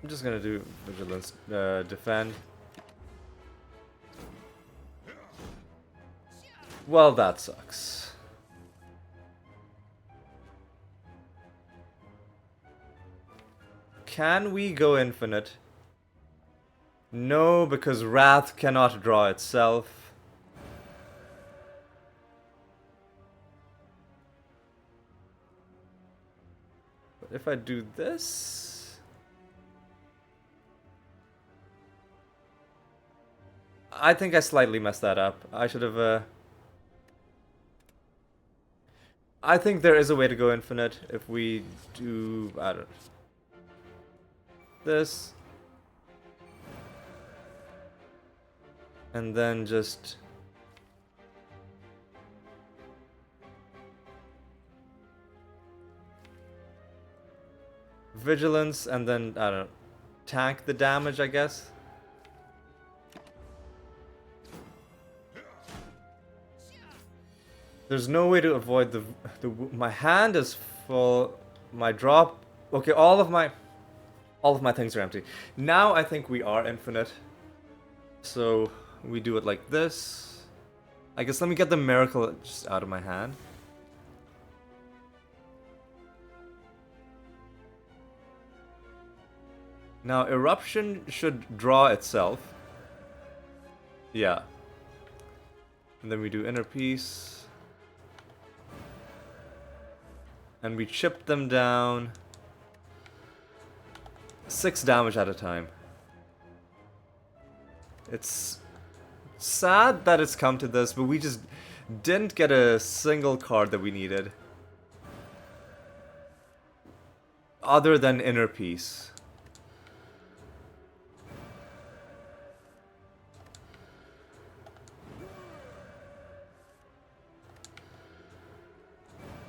S1: I'm just gonna do vigilance, defend. Well, that sucks. Can we go infinite? No, because Wrath cannot draw itself. But if I do this... I think I slightly messed that up. I should have... I think there is a way to go infinite if we do... I don't... This. And then just... Vigilance, and then, I don't know, tank the damage, I guess? There's no way to avoid the... My hand is full, my drop... Okay, all of my things are empty. Now I think we are infinite. So, we do it like this. I guess let me get the miracle just out of my hand. Now, Eruption should draw itself. Yeah. And then we do Inner Peace. And we chip them down. 6 damage at a time. It's sad that it's come to this, but we just didn't get a single card that we needed. Other than Inner Peace.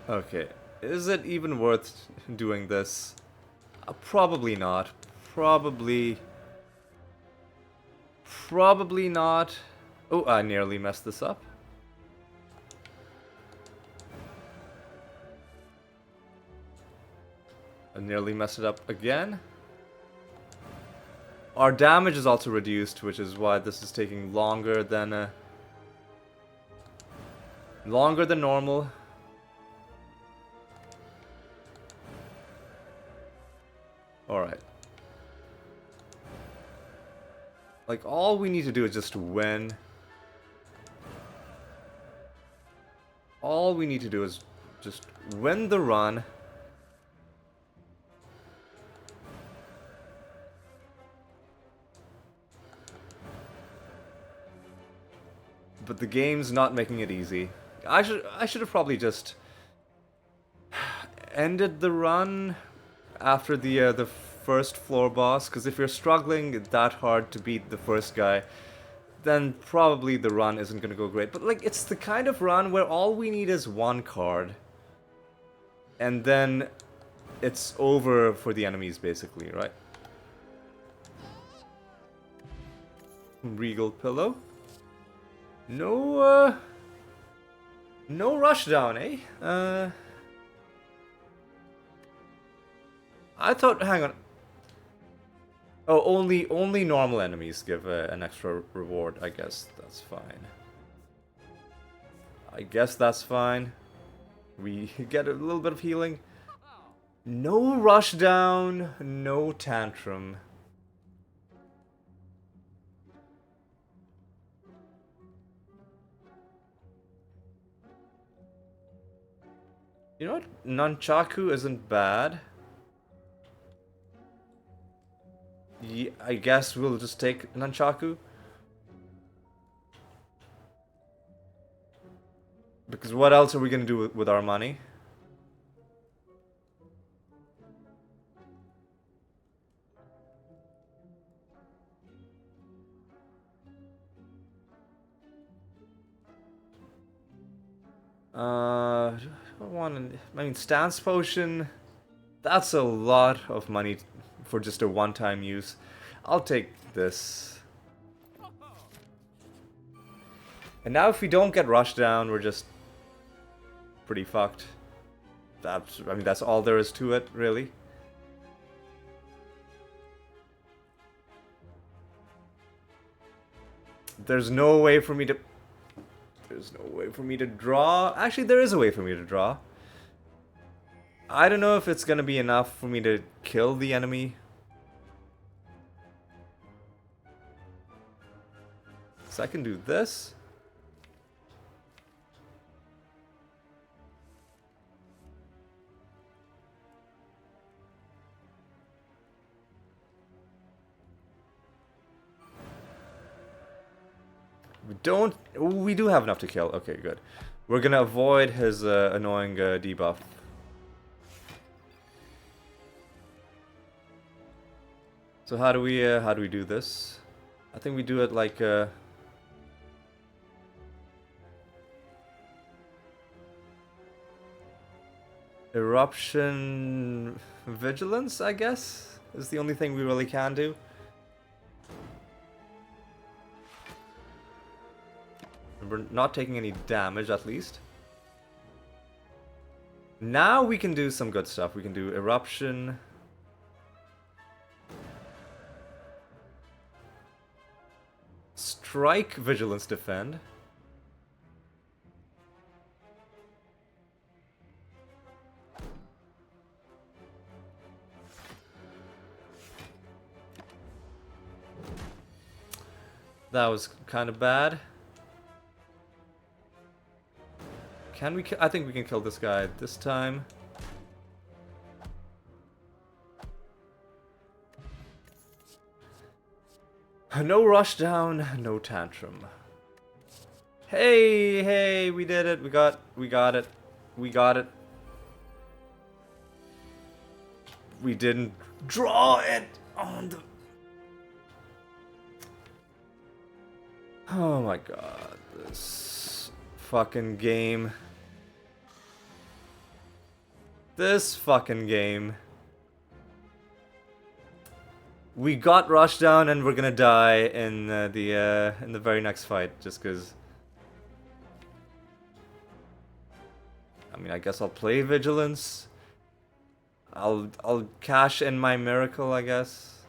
S1: Okay. Is it even worth doing this? Probably not. Probably not. Oh, I nearly messed this up. I nearly messed it up again. Our damage is also reduced, which is why this is taking longer than normal. Alright. Like, all we need to do is just win. All we need to do is just win the run. But the game's not making it easy. I should have probably just ended the run after the first floor boss, because if you're struggling that hard to beat the first guy, then probably the run isn't going to go great. But like, it's the kind of run where all we need is one card, and then it's over for the enemies, basically, right? Regal Pillow. No rush down, eh? I thought, hang on. Oh, only normal enemies give an extra reward. I guess that's fine. I guess that's fine. We get a little bit of healing. No rush down, no tantrum. You know what? Nunchaku isn't bad. Yeah, I guess we'll just take Nunchaku. Because what else are we gonna do with our money? I don't want to... I mean, Stance Potion... That's a lot of money for just a one-time use. I'll take this. And now if we don't get rushed down, we're just pretty fucked. I mean, that's all there is to it, really. There's no way for me to... There's no way for me to draw. Actually, there is a way for me to draw. I don't know if it's gonna be enough for me to kill the enemy. So I can do this. We do have enough to kill. Okay, good. We're gonna avoid his annoying debuff. So how do we do this? I think we do it like Eruption Vigilance, I guess, is the only thing we really can do. We're not taking any damage, at least. Now we can do some good stuff. We can do Eruption. Strike, Vigilance, Defend. That was kind of bad. Can we I think we can kill this guy this time. No rush down, no tantrum. Hey, hey, we did it. We got it. We got it. We didn't draw it on the... Oh my god, this fucking game. This fucking game. We got rushed down and we're gonna die in the very next fight, just cause. I mean, I guess I'll play Vigilance. I'll cash in my miracle, I guess.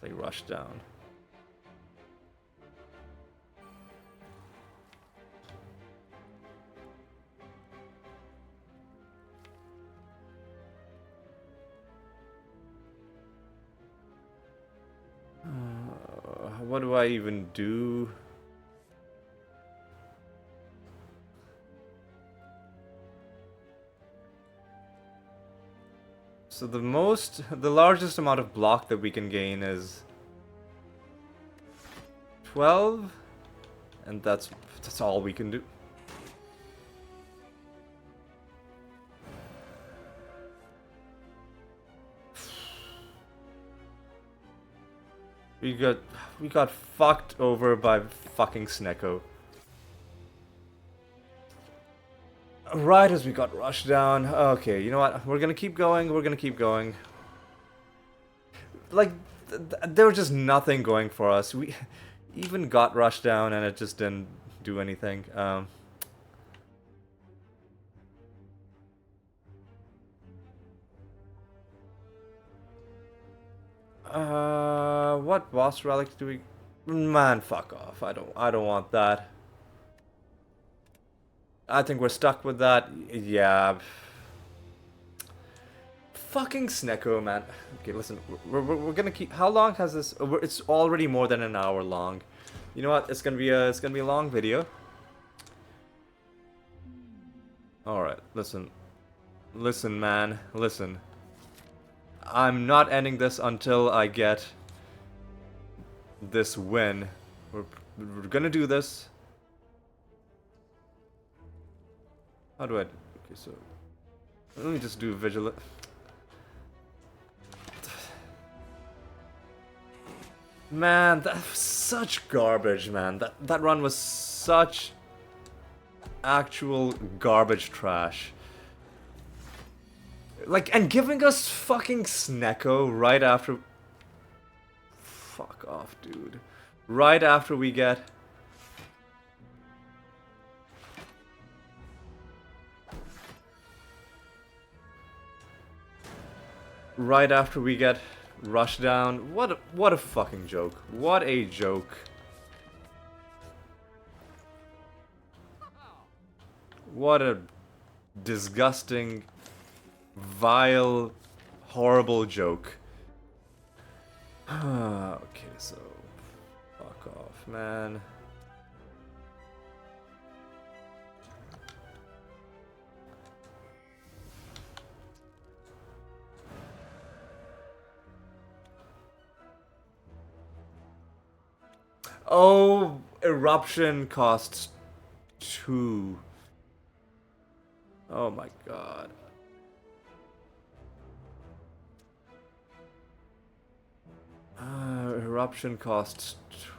S1: Play rush down. What do I even do? So the largest amount of block that we can gain is 12, and that's all we can do. We got fucked over by fucking Snecko. Right as we got rushed down. Okay, you know what? We're gonna keep going. We're gonna keep going. Like, there was just nothing going for us. We even got rushed down and it just didn't do anything. What boss relic do we... Man, fuck off. I don't want that. I think we're stuck with that. Yeah. Fucking Snecko, man. Okay, listen. We're gonna keep... How long has this... It's already more than an hour long. You know what? It's gonna be a long video. Alright, listen. Listen, man. Listen. I'm not ending this until I get this win. We're gonna do this. How do I... Okay, so... Let me just do vigilant... Man, that was such garbage, man. That run was such... actual garbage trash. Like, and giving us fucking Snecko right after... Fuck off, dude. Right after we get... Right after we get Rushdown. What a fucking joke. What a joke. What a disgusting, vile, horrible joke. Okay, so fuck off, man. Oh, eruption costs 2. Oh my god. Eruption costs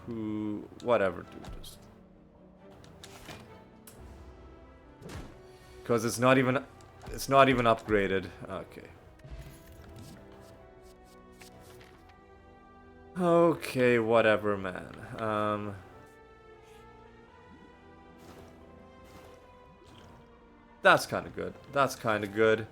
S1: 2. Whatever, dude. Just... Because it's not even upgraded. Okay. Okay, whatever, man. That's kind of good. That's kind of good.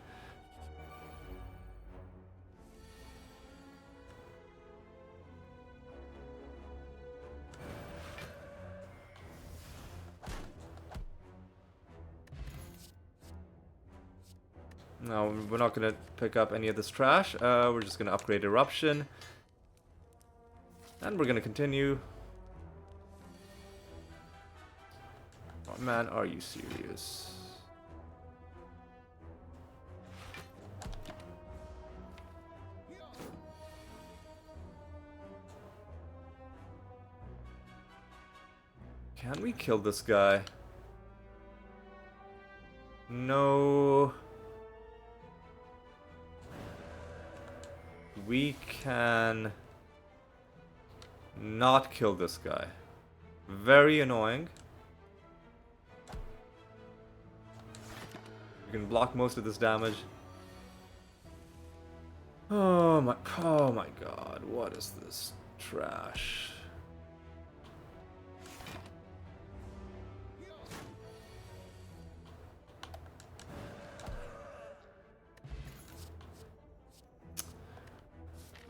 S1: No, we're not gonna pick up any of this trash. We're just gonna upgrade Eruption. And we're gonna continue. Oh, man, are you serious? Can we kill this guy? No. We can not kill this guy. Very annoying. We can block most of this damage. Oh my god, what is this trash?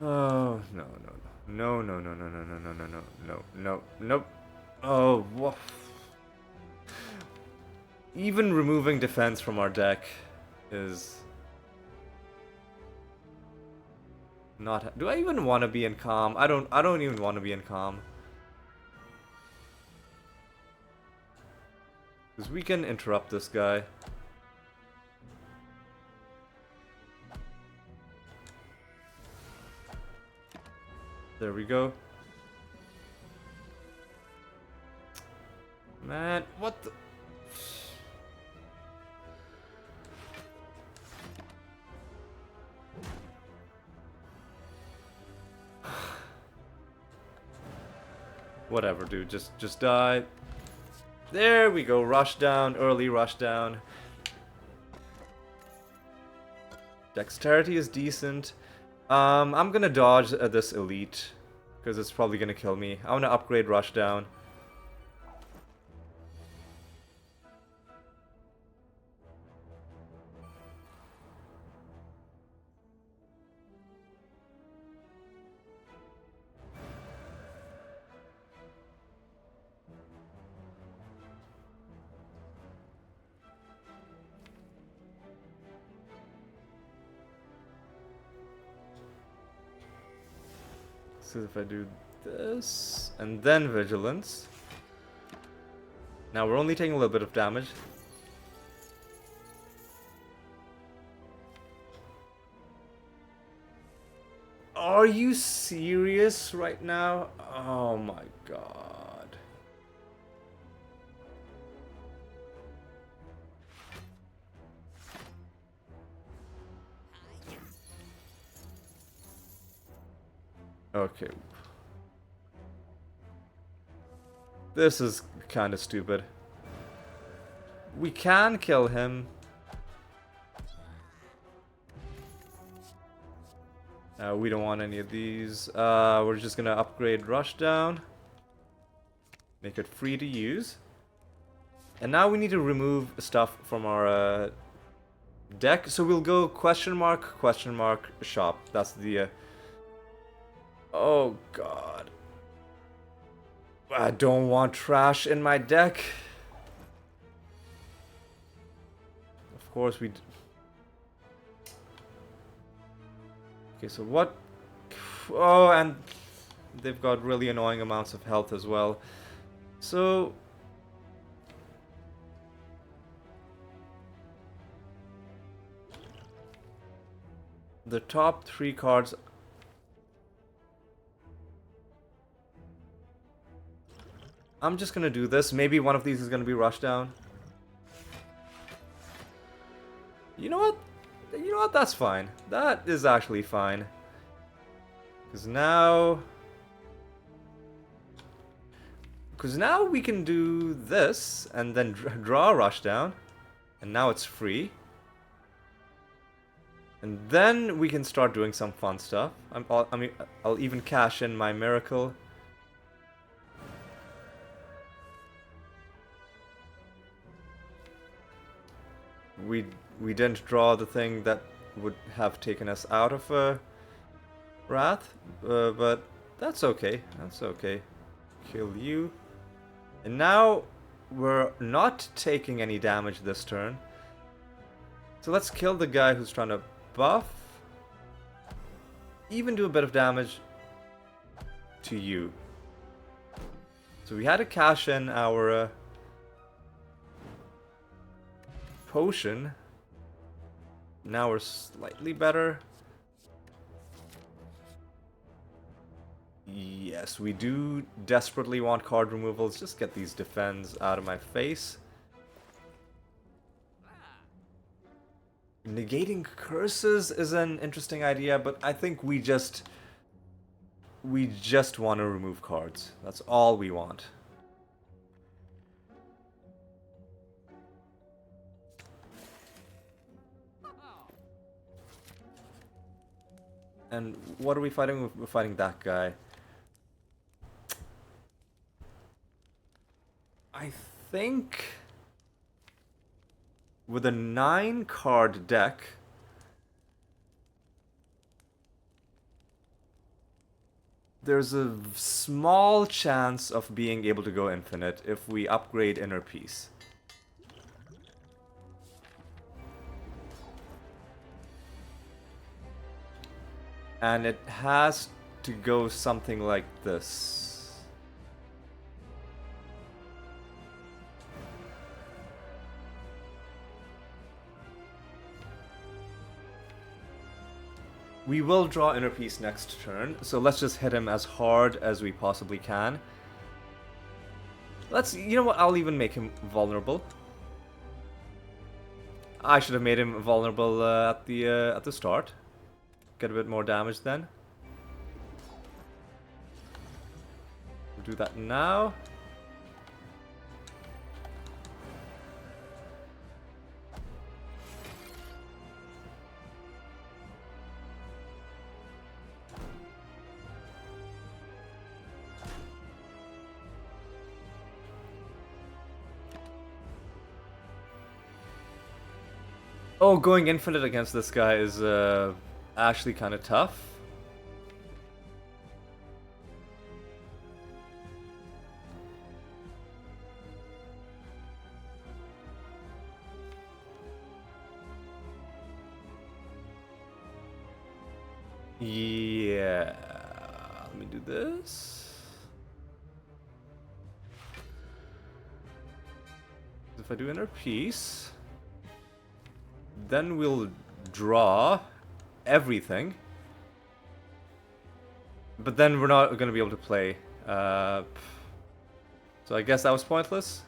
S1: Oh, no. Nope. Oh, woof. Even removing defense from our deck is not... Do I even want to be in calm? I don't even want to be in calm. Because we can interrupt this guy. There we go. Man, what the... Whatever, dude. Just die. There we go. Rush down. Early rush down. Dexterity is decent. I'm gonna dodge this elite because it's probably gonna kill me. I want to upgrade rush down. So if I do this, and then Vigilance. Now we're only taking a little bit of damage. Are you serious right now? Oh my god. Okay. This is kind of stupid. We can kill him. We don't want any of these. We're just gonna upgrade Rushdown. Make it free to use. And now we need to remove stuff from our deck. So we'll go question mark, shop. That's the... Oh god. I don't want trash in my deck. Of course we... Okay, so what... Oh, and they've got really annoying amounts of health as well. So... the top 3 cards... I'm just gonna do this. Maybe one of these is gonna be Rushdown. You know what? You know what? That's fine. That is actually fine. Because now... we can do this, and then draw Rushdown. And now it's free. And then we can start doing some fun stuff. I'll even cash in my Miracle. We didn't draw the thing that would have taken us out of Wrath, but that's okay. That's okay. Kill you. And now we're not taking any damage this turn. So let's kill the guy who's trying to buff. Even do a bit of damage to you. So we had to cash in our potion. Now we're slightly better. Yes, we do desperately want card removals. Just get these defends out of my face. Negating curses is an interesting idea, but I think we just want to remove cards. That's all we want. And what are we fighting? We're fighting that guy. I think with a 9-card deck, there's a small chance of being able to go infinite if we upgrade Inner Peace. And it has to go something like this. We will draw Inner Peace next turn, so let's just hit him as hard as we possibly can. You know what, I'll even make him vulnerable. I should have made him vulnerable at the start. Get a bit more damage then. We'll do that now. Oh, going infinite against this guy is actually kind of tough. Yeah, let me do this. If I do Inner Peace, then we'll draw everything. But then we're not going to be able to play. So I guess that was pointless.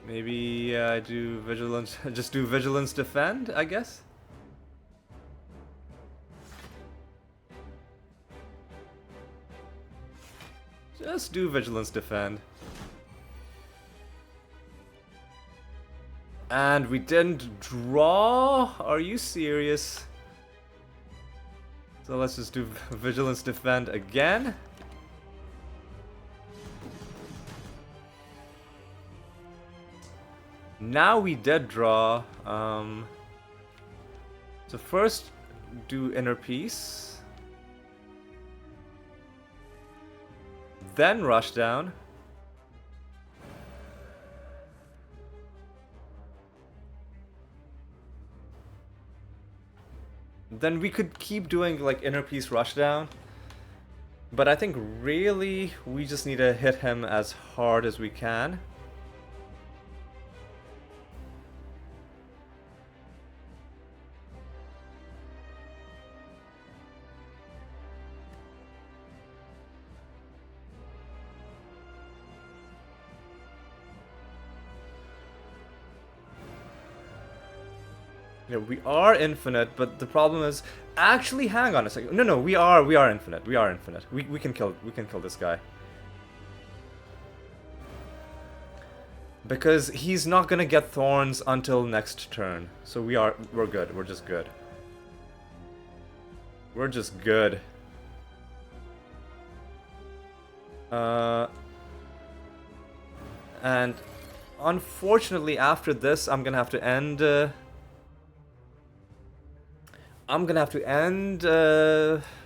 S1: Maybe I do Vigilance, just do Vigilance Defend, I guess? Just do Vigilance Defend. And we didn't draw? Are you serious? So let's just do Vigilance Defend again. Now we did draw. So first do Inner Peace. Then Rush Down. Then we could keep doing like Inner Peace Rush Down. But I think really we just need to hit him as hard as we can. Yeah, we are infinite, but the problem is actually hang on a second. No, we are infinite. We are infinite. We can kill this guy. Because he's not gonna get thorns until next turn. So we're good. We're just good. We're just good. And unfortunately after this I'm gonna have to end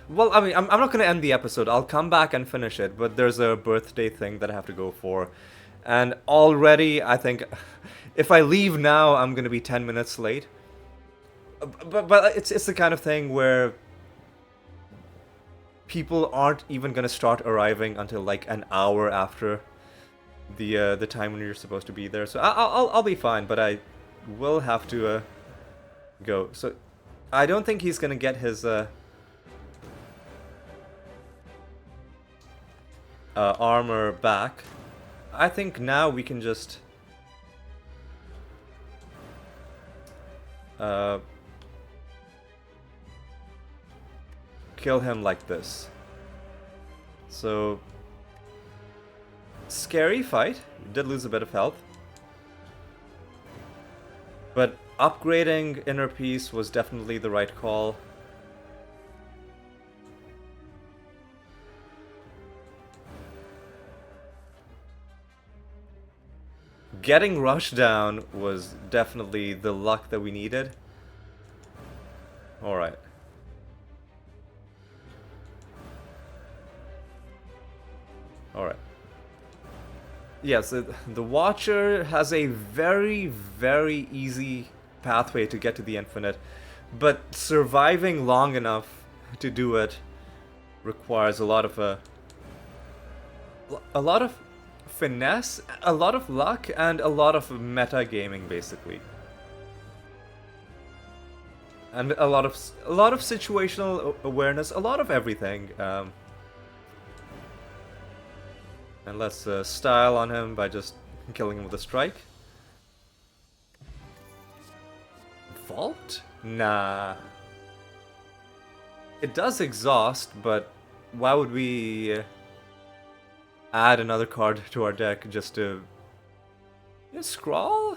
S1: well, I mean, I'm not gonna end the episode. I'll come back and finish it, but there's a birthday thing that I have to go for. And already, I think, if I leave now, I'm gonna be 10 minutes late. But it's the kind of thing where people aren't even gonna start arriving until like an hour after the time when you're supposed to be there. So I'll be fine, but I will have to go. So I don't think he's gonna get his armor back. I think now we can just kill him like this. So scary fight. We did lose a bit of health, but upgrading Inner Peace was definitely the right call. Getting Rush Down was definitely the luck that we needed. Alright. Alright. Yes, the Watcher has a very, very easy pathway to get to the infinite, but surviving long enough to do it requires a lot of finesse, a lot of luck, and a lot of meta gaming, basically, and a lot of situational awareness, a lot of everything. And let's style on him by just killing him with a strike. Vault? Nah. It does exhaust, but why would we add another card to our deck just to... Scrawl?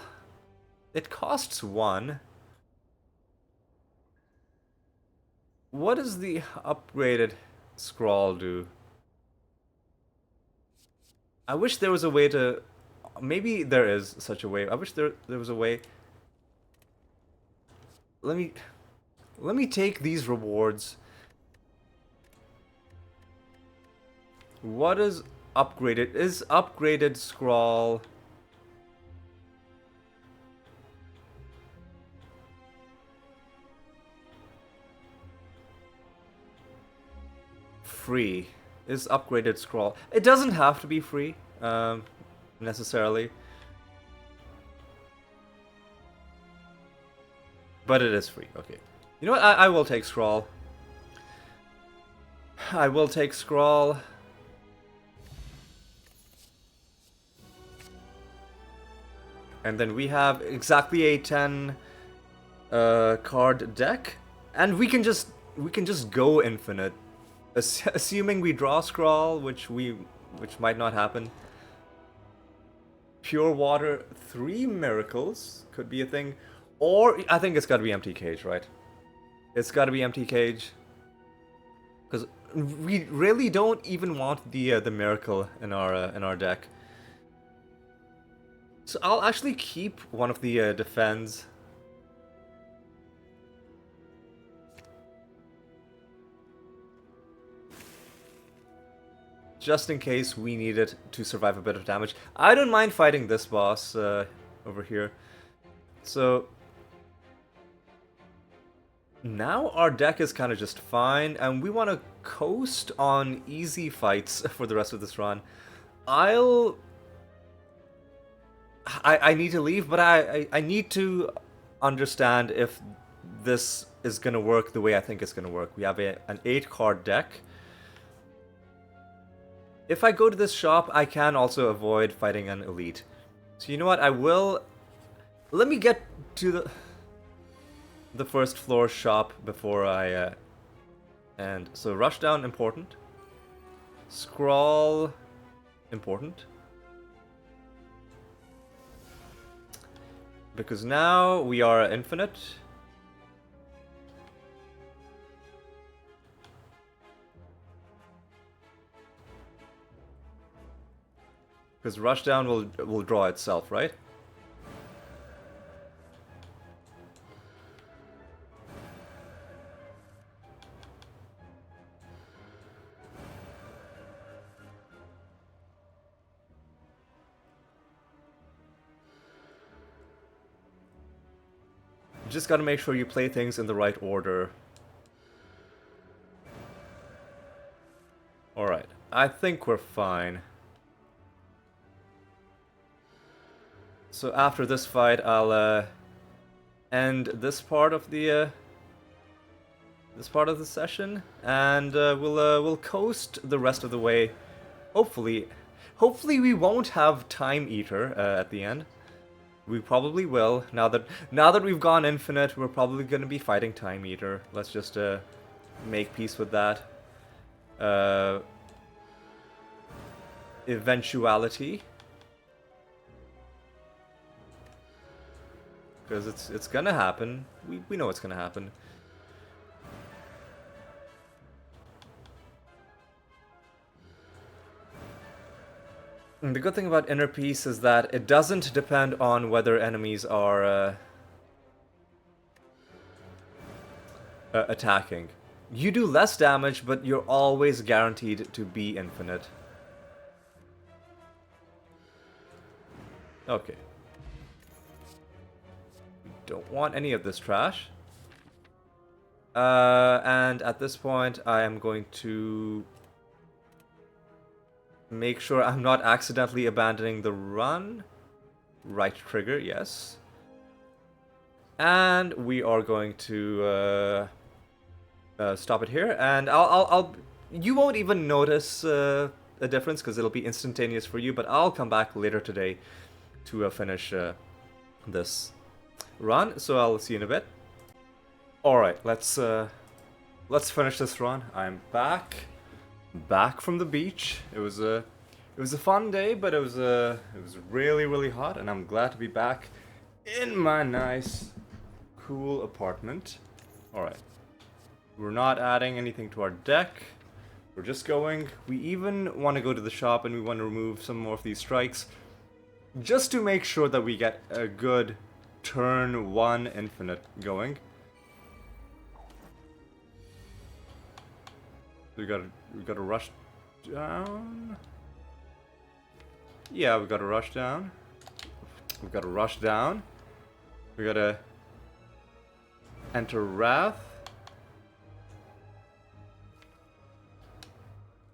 S1: It costs 1. What does the upgraded Scrawl do? I wish there was a way to... Maybe there is such a way. I wish there was a way... Let me take these rewards. What is upgraded? Is upgraded Scrawl... free? Is upgraded Scrawl... It doesn't have to be free, necessarily. But it is free, okay. You know what, I will take Scrawl. I will take Scrawl. And then we have exactly a 10 card deck. And we can just go infinite. Assuming we draw Scrawl, which might not happen. Pure water, 3 miracles could be a thing. Or I think it's gotta be empty cage, right? It's gotta be empty cage. Because we really don't even want the miracle in our deck. So I'll actually keep one of the defends. Just in case we need it to survive a bit of damage. I don't mind fighting this boss over here. So now our deck is kind of just fine, and we want to coast on easy fights for the rest of this run. I need to leave, but I need to understand if this is going to work the way I think it's going to work. We have an 8-card deck. If I go to this shop, I can also avoid fighting an elite. So you know what, I will... Let me get to the first floor shop before I... And so rush down, important. Scrawl, important. Because now we are infinite. Because rushdown will draw itself, right? You just gotta make sure you play things in the right order. Alright, I think we're fine. So after this fight, I'll end this part of the session, and we'll coast the rest of the way. Hopefully we won't have Time Eater at the end. We probably will. Now that we've gone infinite, we're probably gonna be fighting Time Eater. Let's just make peace with that eventuality. Because it's gonna happen. We know it's gonna happen. And the good thing about Inner Peace is that it doesn't depend on whether enemies are attacking. You do less damage, but you're always guaranteed to be infinite. Okay. Don't want any of this trash. And at this point, I am going to make sure I'm not accidentally abandoning the run. Right trigger, yes. And we are going to stop it here. And you won't even notice a difference because it'll be instantaneous for you. But I'll come back later today to finish this run, so I'll see you in a bit. Alright, let's finish this run. I'm back from the beach. It was a fun day, but it was really hot, and I'm glad to be back in my nice cool apartment. Alright. We're not adding anything to our deck. We're just going. We even want to go to the shop and we want to remove some more of these strikes just to make sure that we get a good turn 1 infinite going. We gotta rush down. Yeah, we gotta rush down. We gotta rush down. We gotta enter Wrath.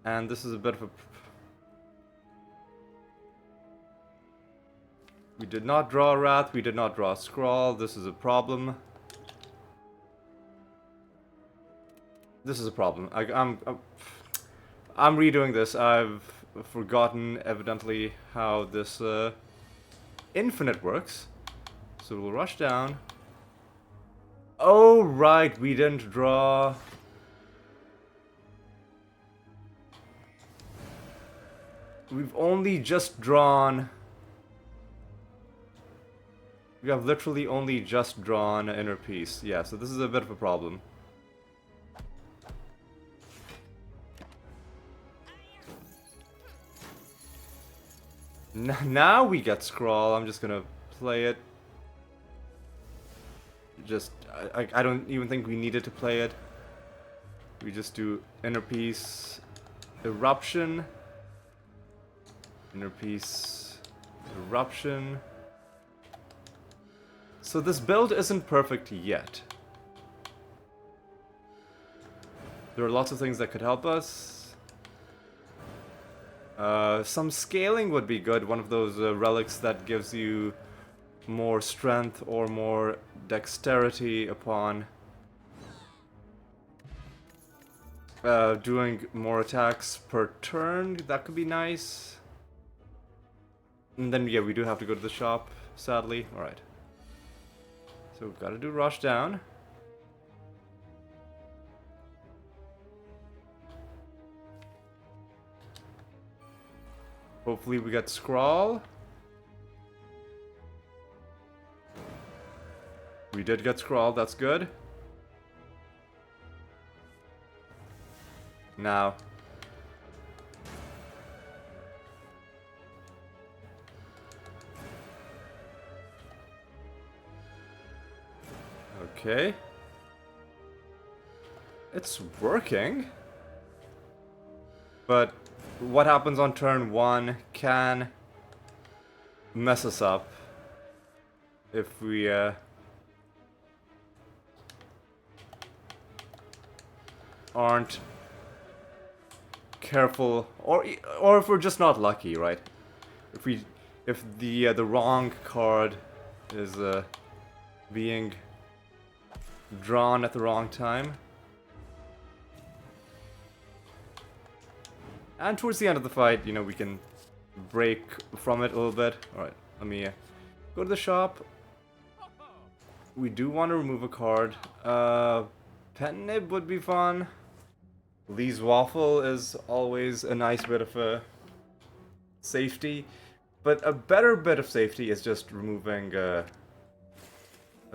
S1: And this is a bit of a... We did not draw Wrath, we did not draw Scrawl. This is a problem. This is a problem. I'm redoing this. I've forgotten, evidently, how this infinite works. So we'll rush down. Oh, right, we didn't draw... We've only just drawn We have literally only just drawn Inner Peace. Yeah, so this is a bit of a problem. Now we get Scrawl. I'm just gonna play it. Just, I don't even think we needed to play it. We just do Inner Peace, Eruption, Inner Peace, Eruption. So this build isn't perfect yet. There are lots of things that could help us. Some scaling would be good. One of those relics that gives you more strength or more dexterity upon doing more attacks per turn. That could be nice. And then, yeah, we do have to go to the shop, sadly. Alright. So we've got to do Rush Down. Hopefully we get Scrawl. We did get Scrawl, that's good. Now. Okay. It's working. But what happens on turn 1 can mess us up if we aren't careful, or if we're just not lucky, right? If the wrong card is being drawn at the wrong time. And towards the end of the fight, you know, we can break from it a little bit. Alright, let me go to the shop. We do want to remove a card. Pen Nib would be fun. Lee's Waffle is always a nice bit of a safety. But a better bit of safety is just removing a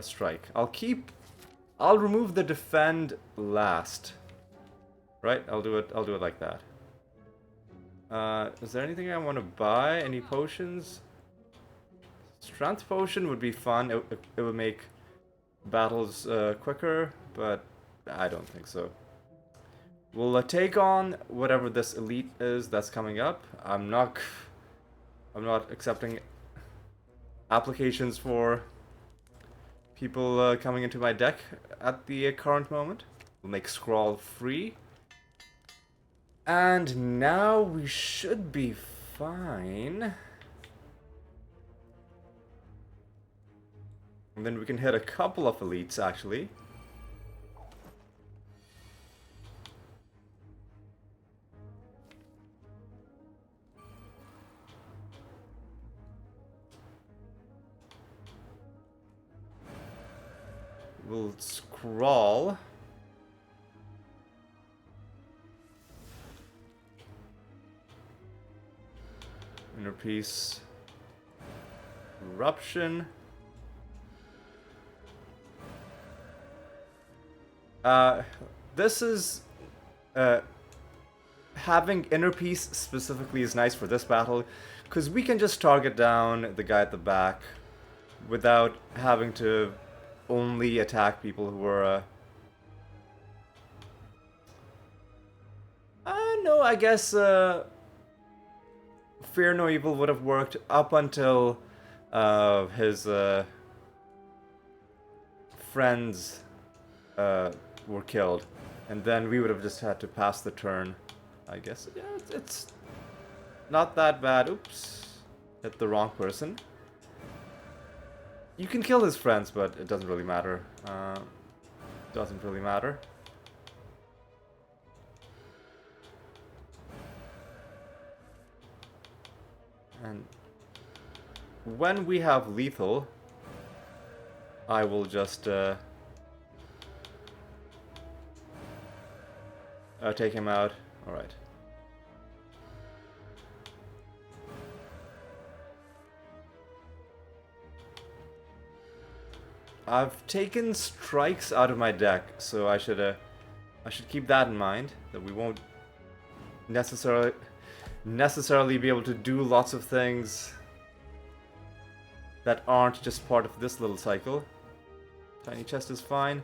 S1: strike. I'll remove the defend last. Right? I'll do it like that. Is there anything I want to buy? Any potions? Strength potion would be fun. It would make battles quicker, but I don't think so. We'll take on whatever this elite is that's coming up. I'm not accepting applications for people coming into my deck at the current moment. We'll make Scrawl free. And now we should be fine. And then we can hit a couple of elites, actually. We'll scrawl. Inner Peace. Eruption. This is... having Inner Peace specifically is nice for this battle, because we can just target down the guy at the back without having to only attack people who are... no, I guess... Fear No Evil would have worked up until his friends were killed. And then we would have just had to pass the turn, I guess. Yeah, it's not that bad. Oops. Hit the wrong person. You can kill his friends, but it doesn't really matter. Doesn't really matter. And when we have lethal, I will just take him out. Alright. I've taken strikes out of my deck, so I should keep that in mind, that we won't necessarily be able to do lots of things that aren't just part of this little cycle. Tiny chest is fine.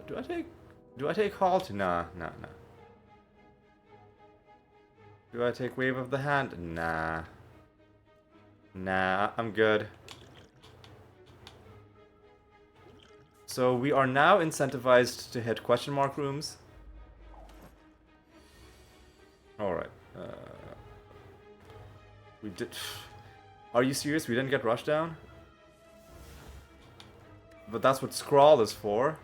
S1: Do I take halt? Nah. Do I take wave of the hand? Nah, I'm good. So we are now incentivized to hit question mark rooms. Alright. We did... Are you serious? We didn't get rushed down? But that's what Scrawl is for.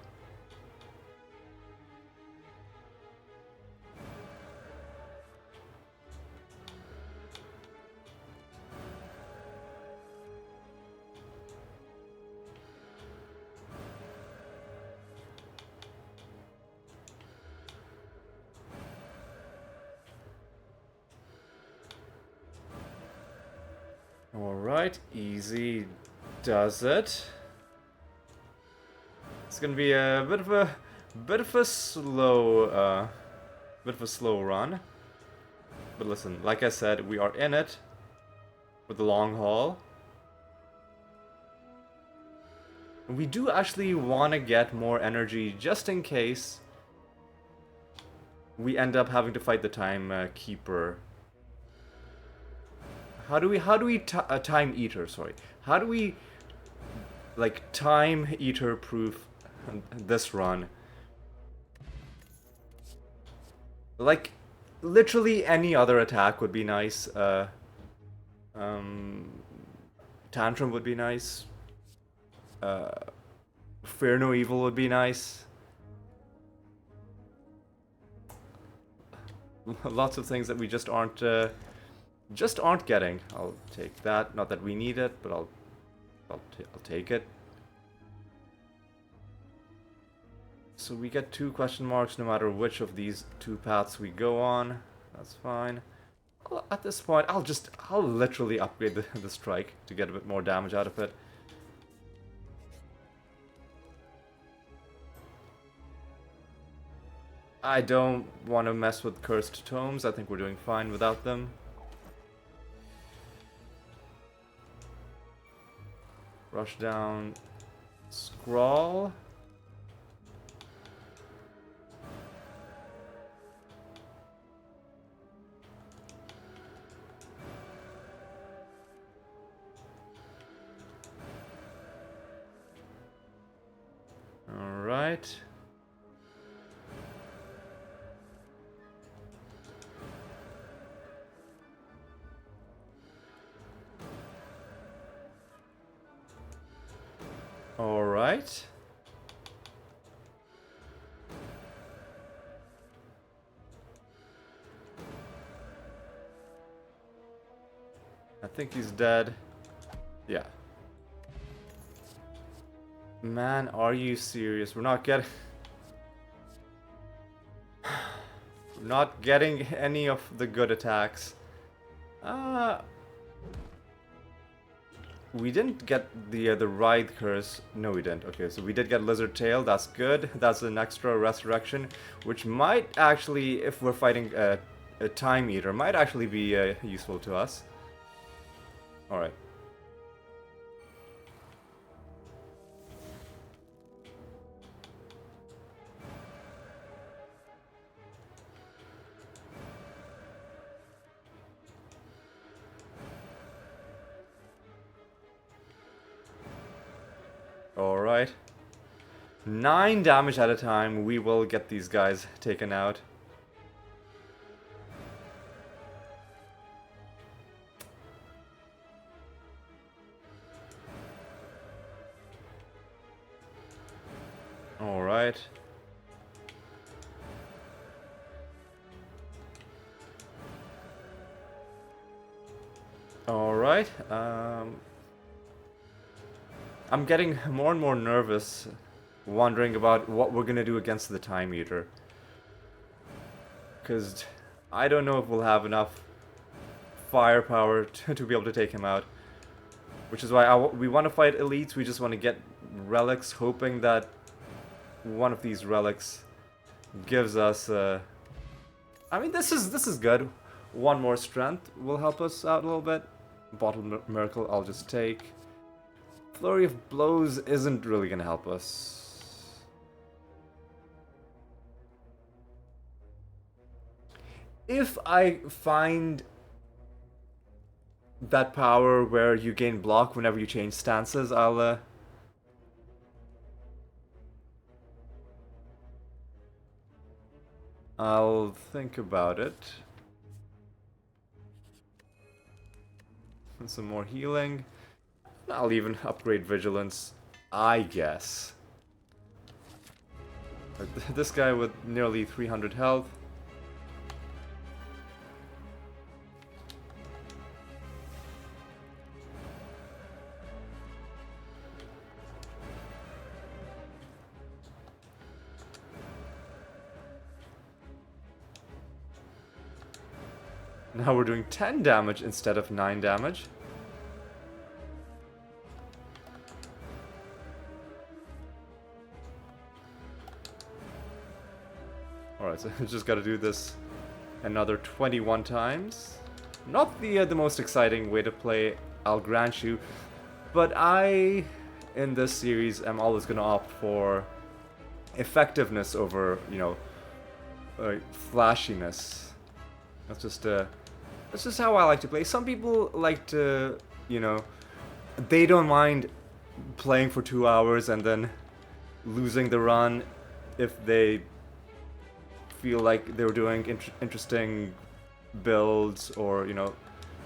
S1: Alright, easy does it. It's gonna be a bit of a slow run. But listen, like I said, we are in it for the long haul. And we do actually want to get more energy just in case we end up having to fight the Time Keeper. How do we Time Eater, sorry. How do we, like, Time Eater proof this run? Like, literally any other attack would be nice. Tantrum would be nice. Fear No Evil would be nice. Lots of things that we just aren't getting. I'll take that. Not that we need it, but I'll take it. So we get 2 question marks no matter which of these 2 paths we go on. That's fine. At this point, I'll literally upgrade the strike to get a bit more damage out of it. I don't want to mess with cursed tomes. I think we're doing fine without them. Rush down, Scrawl. All right. All right. I think he's dead. Yeah. Man, are you serious? We're not getting... We're not getting any of the good attacks. We didn't get the Writhe Curse. No, we didn't. Okay, so we did get Lizard Tail. That's good. That's an extra Resurrection, which might actually, if we're fighting a Time Eater, might actually be useful to us. Alright. Alright. 9 damage at a time, we will get these guys taken out. Alright. Alright, I'm getting more and more nervous, wondering about what we're gonna do against the Time Eater. Because I don't know if we'll have enough firepower to be able to take him out. Which is why we want to fight elites. We just want to get relics, hoping that one of these relics gives us. I mean, this is good. One more strength will help us out a little bit. Bottle miracle, I'll just take. Flurry of blows isn't really gonna help us. If I find that power where you gain block whenever you change stances, I'll think about it. And some more healing. I'll even upgrade vigilance, I guess. This guy with nearly 300 health. Now we're doing 10 damage instead of 9 damage. Alright, so I just gotta do this another 21 times. Not the most exciting way to play, I'll grant you. But I, in this series, am always gonna opt for effectiveness over, you know, flashiness. That's just how I like to play. Some people like to, you know, they don't mind playing for 2 hours and then losing the run if they feel like they were doing interesting builds or, you know,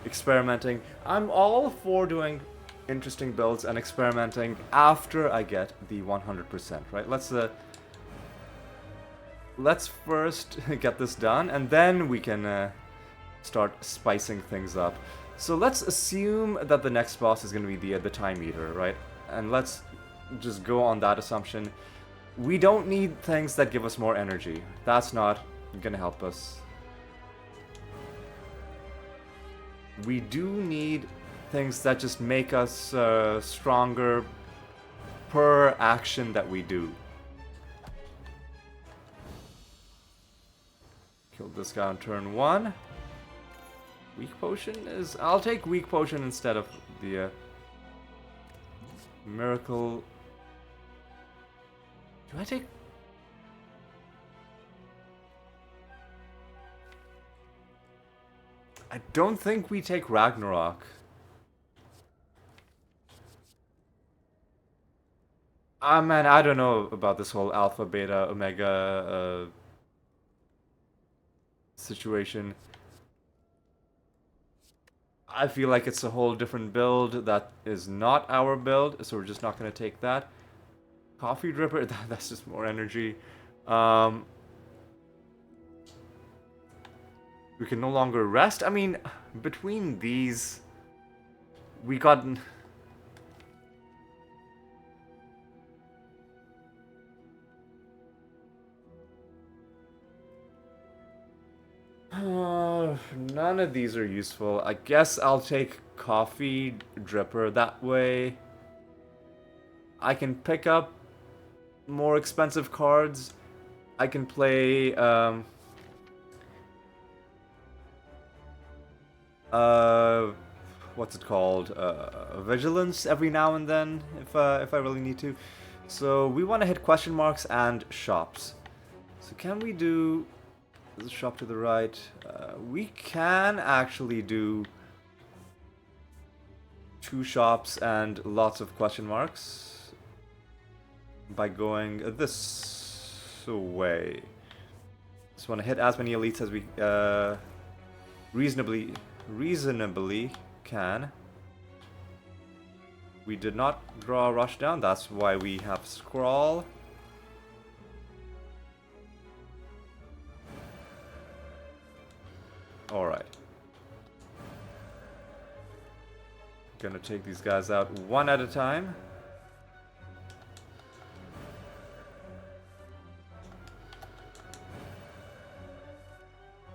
S1: experimenting. I'm all for doing interesting builds and experimenting after I get the 100%, right? Let's first get this done, and then we can start spicing things up. So let's assume that the next boss is going to be the time eater, right? And let's just go on that assumption. We don't need things that give us more energy. That's not going to help us. We do need things that just make us stronger per action that we do. Killed this guy on turn 1. Weak potion is... I'll take weak potion instead of the miracle. Do I take... I don't think we take Ragnarok. Ah, man, I don't know about this whole alpha, beta, omega situation. I feel like it's a whole different build that is not our build, so we're just not going to take that. Coffee dripper, that's just more energy. We can no longer rest. I mean, between these, we got... none of these are useful. I guess I'll take coffee dripper. That way I can pick up more expensive cards. I can play what's it called? Vigilance every now and then if I really need to. So we want to hit question marks and shops. So can we do... There's a shop to the right. We can actually do 2 shops and lots of question marks by going this way. Just want to hit as many elites as we reasonably can. We did not draw a rush down. That's why we have scrawl. Alright. Gonna take these guys out one at a time.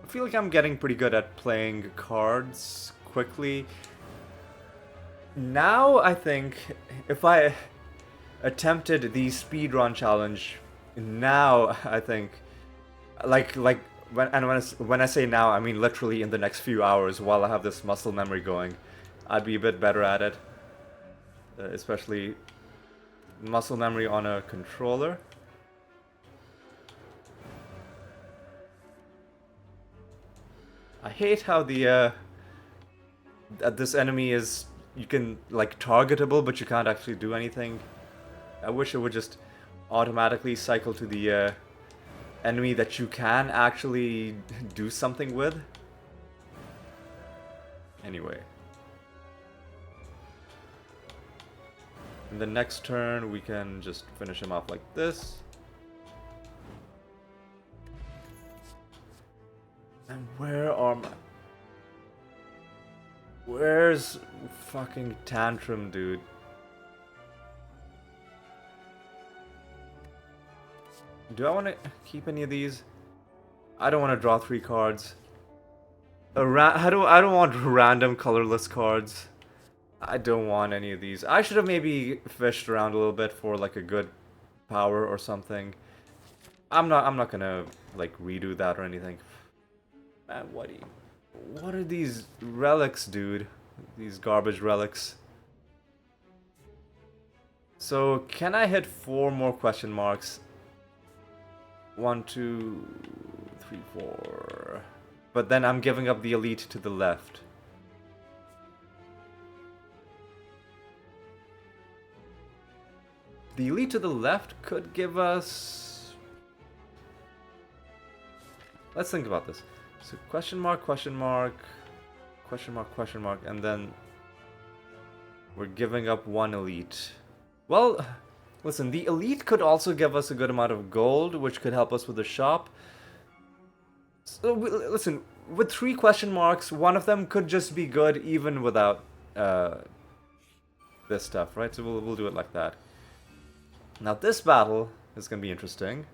S1: I feel like I'm getting pretty good at playing cards quickly. Now I think if I attempted the speedrun challenge, now I think like when I say now, I mean literally in the next few hours while I have this muscle memory going, I'd be a bit better at it. Especially muscle memory on a controller. I hate how the this enemy is, you can like targetable, but you can't actually do anything. I wish it would just automatically cycle to the enemy that you can actually do something with. Anyway. In the next turn, we can just finish him off like this. And where are my... Where's fucking Tantrum, dude? Do I want to keep any of these? I don't want to draw 3 cards. I don't want random colorless cards. I don't want any of these. I should have maybe fished around a little bit for like a good power or something. I'm not gonna like redo that or anything. Man, what are these relics, dude? These garbage relics. So can I hit 4 more question marks? 1, 2, 3, 4. But then I'm giving up the elite to the left. The elite to the left could give us... Let's think about this. So question mark, question mark, question mark, question mark, and then we're giving up 1 elite. Well, listen, the elite could also give us a good amount of gold, which could help us with the shop. So, listen, with 3 question marks, 1 of them could just be good even without this stuff, right? So we'll do it like that. Now this battle is gonna be interesting,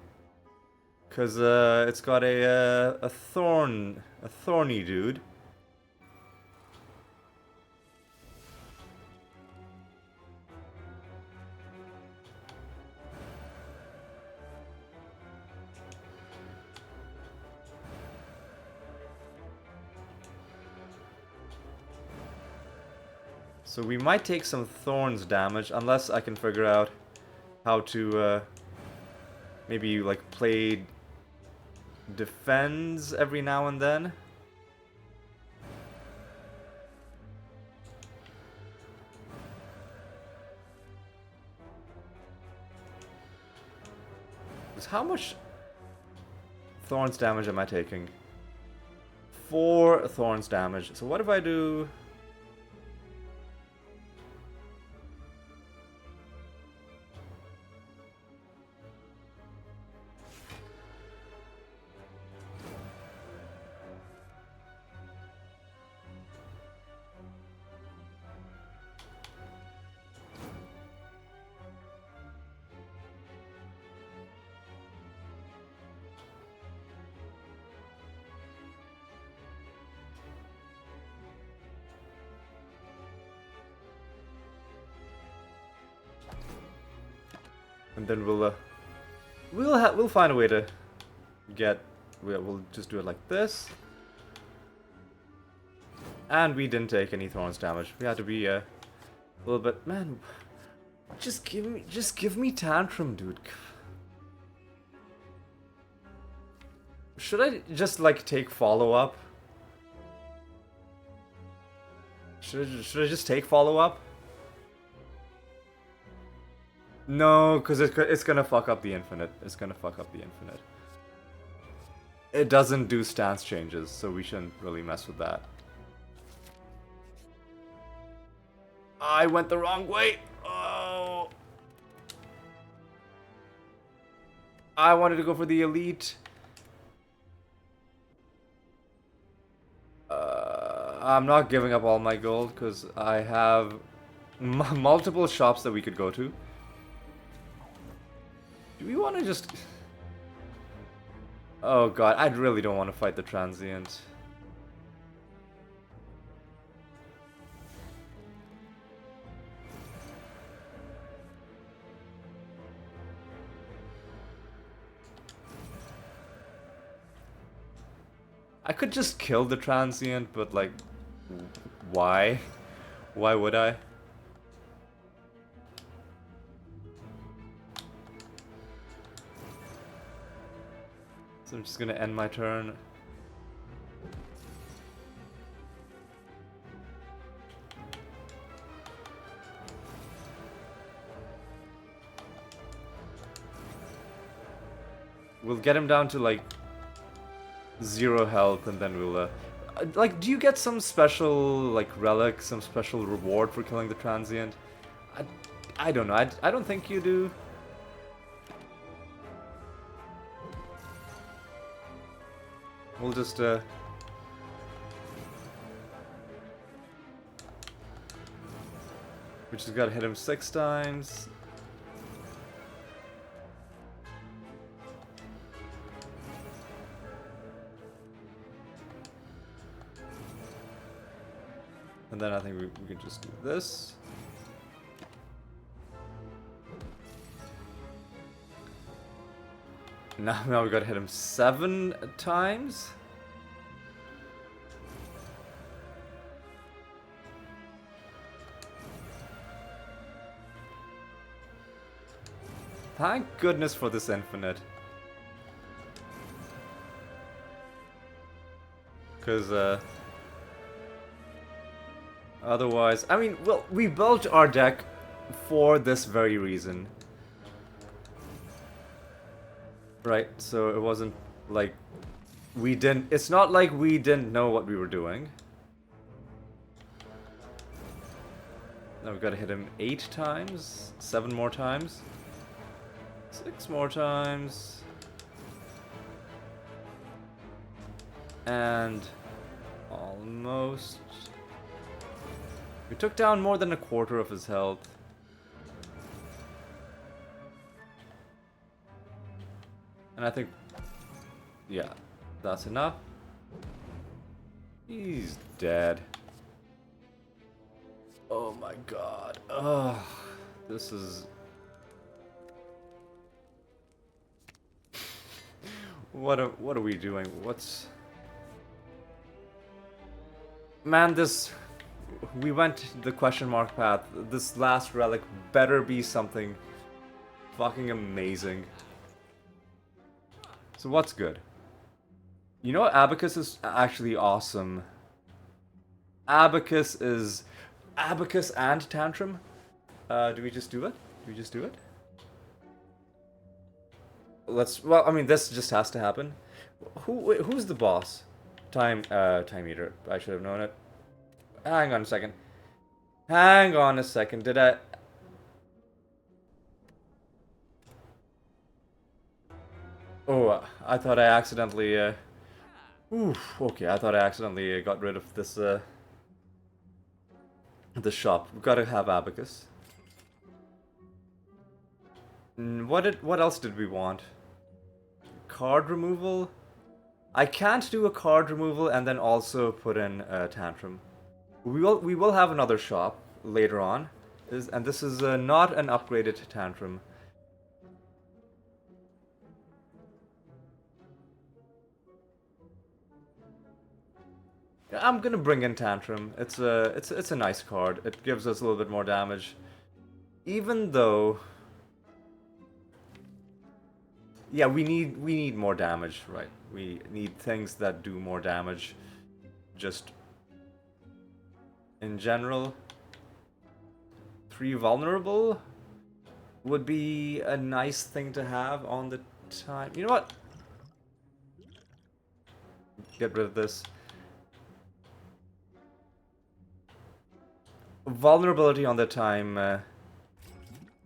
S1: cause it's got a thorny dude. So we might take some thorns damage unless I can figure out how to maybe like play defends every now and then. How much thorns damage am I taking? 4 thorns damage. So what if I do... And then we'll find a way to get... We'll just do it like this. And we didn't take any thorns damage. We had to be a little bit... Man, just give me Tantrum, dude. Should I just like take follow-up? Should I just take follow-up? No, because it's gonna fuck up the infinite. It's gonna fuck up the infinite. It doesn't do stance changes, so we shouldn't really mess with that. I went the wrong way! Oh! I wanted to go for the elite. I'm not giving up all my gold, because I have multiple shops that we could go to. Do we want to just... Oh god, I really don't want to fight the transient. I could just kill the transient, but like, why? Why would I? So I'm just gonna end my turn. We'll get him down to like 0 health, and then we'll like, do you get some special like relic, some special reward for killing the transient? I don't know. I don't think you do. We'll just we just gotta hit him 6 times. And then I think we can just do this. Now we gotta hit him 7 times. Thank goodness for this infinite. Because, otherwise, I mean, well, we built our deck for this very reason. Right, so it wasn't like we didn't, it's not like we didn't know what we were doing. Now we've got to hit him 8 times, 7 more times, 6 more times, and almost. We took down more than a quarter of his health. And I think, yeah, that's enough. He's dead. Oh my god. Ugh. This is... What are we doing? What's... Man, this... We went the question mark path. This last relic better be something fucking amazing. So what's good? You know what? Abacus is actually awesome. Abacus is... Abacus and Tantrum? Do we just do it? Do we just do it? Let's... Well, I mean, this just has to happen. Who's the boss? Time Eater. I should have known it. Hang on a second. Hang on a second. Did I... Oh, I thought I accidentally, Oof, okay, I thought I accidentally got rid of this, the shop. We've got to have Abacus. What else did we want? Card removal? I can't do a card removal and then also put in Tantrum. We will have another shop later on, and this is not an upgraded Tantrum. I'm gonna bring in Tantrum. It's a nice card. It gives us a little bit more damage, even though. Yeah, we need more damage, right? We need things that do more damage. Just in general, 3 vulnerable would be a nice thing to have on the time. You know what? Get rid of this. Vulnerability on the time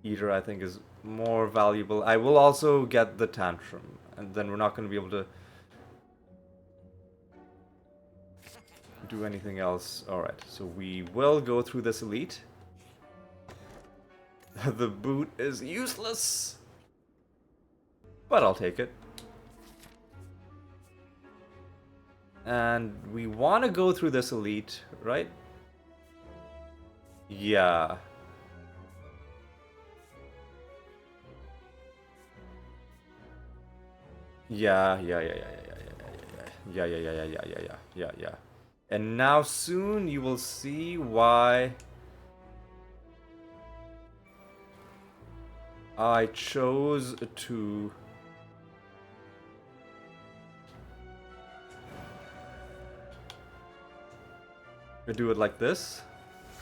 S1: Eater, I think, is more valuable. I will also get the Tantrum, and then we're not going to be able to do anything else. Alright, so we will go through this elite. The boot is useless, but I'll take it. And we want to go through this elite, right? Yeah. Yeah. Yeah. And now soon you will see why I chose to do it like this.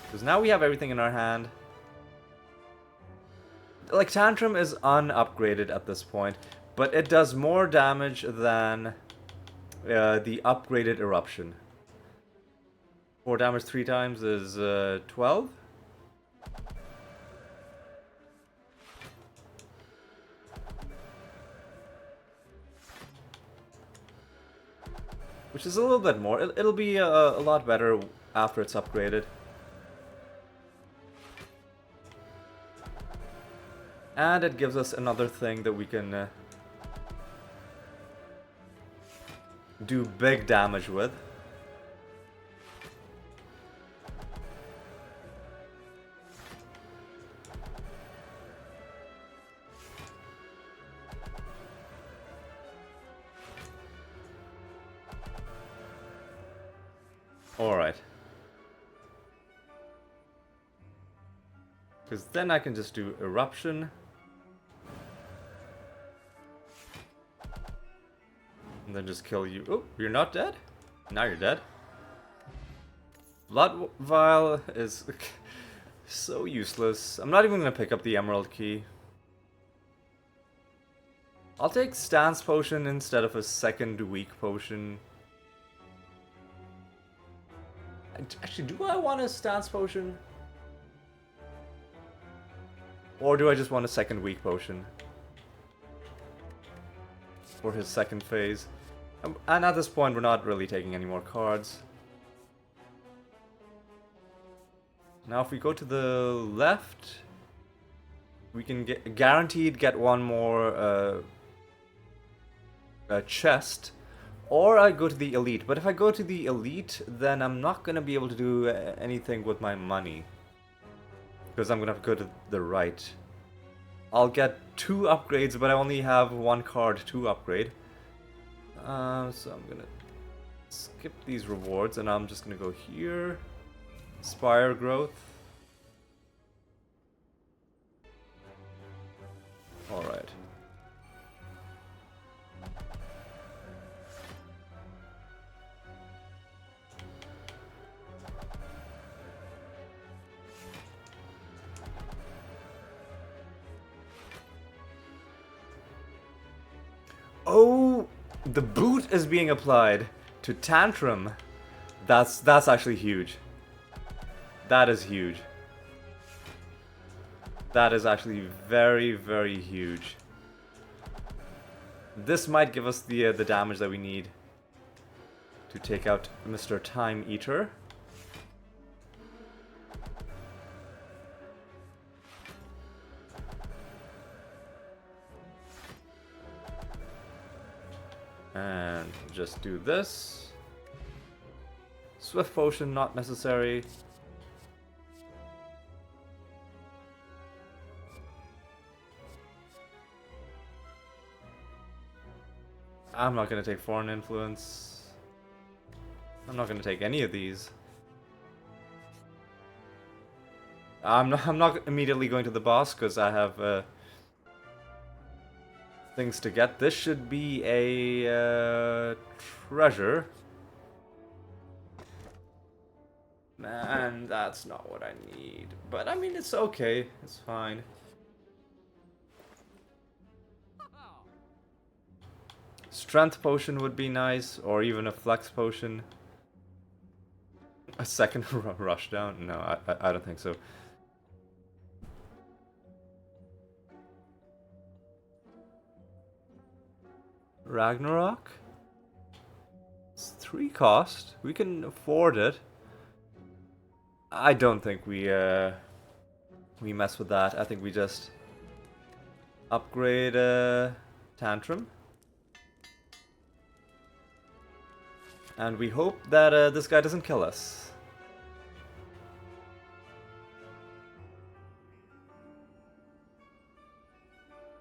S1: Because now we have everything in our hand. Like, Tantrum is unupgraded at this point, but it does more damage than the upgraded Eruption. 4 damage 3 times is 12? Which is a little bit more. It'll be a lot better after it's upgraded. And it gives us another thing that we can do big damage with. Alright. Because then I can just do Eruption. And then just kill you. Oh, you're not dead? Now you're dead. Blood Vial is so useless. I'm not even going to pick up the Emerald Key. I'll take Stance Potion instead of a second weak potion. Actually, do I want a Stance Potion? Or do I just want a second weak potion? For his second phase. And at this point, we're not really taking any more cards. Now, if we go to the left, we can guaranteed get one more chest. Or I go to the elite. But if I go to the elite, then I'm not going to be able to do anything with my money. Because I'm going to have to go to the right. I'll get 2 upgrades, but I only have 1 card to upgrade. So I'm going to skip these rewards, and I'm just going to go here. Spire growth. Alright. Oh, the boot is being applied to Tantrum. That's actually huge. That is huge. That is actually very, very huge. This might give us the damage that we need to take out Mr. Time Eater. And just do this. Swift Potion, not necessary. I'm not going to take Foreign Influence. I'm not going to take any of these. I'm not immediately going to the boss because I have things to get. This should be a treasure. Man, that's not what I need. But I mean, it's okay. It's fine. Strength Potion would be nice, or even a Flex Potion. A second rush down? No, I don't think so. Ragnarok? It's 3 cost. We can afford it. I don't think we mess with that. I think we just upgrade Tantrum. And we hope that this guy doesn't kill us.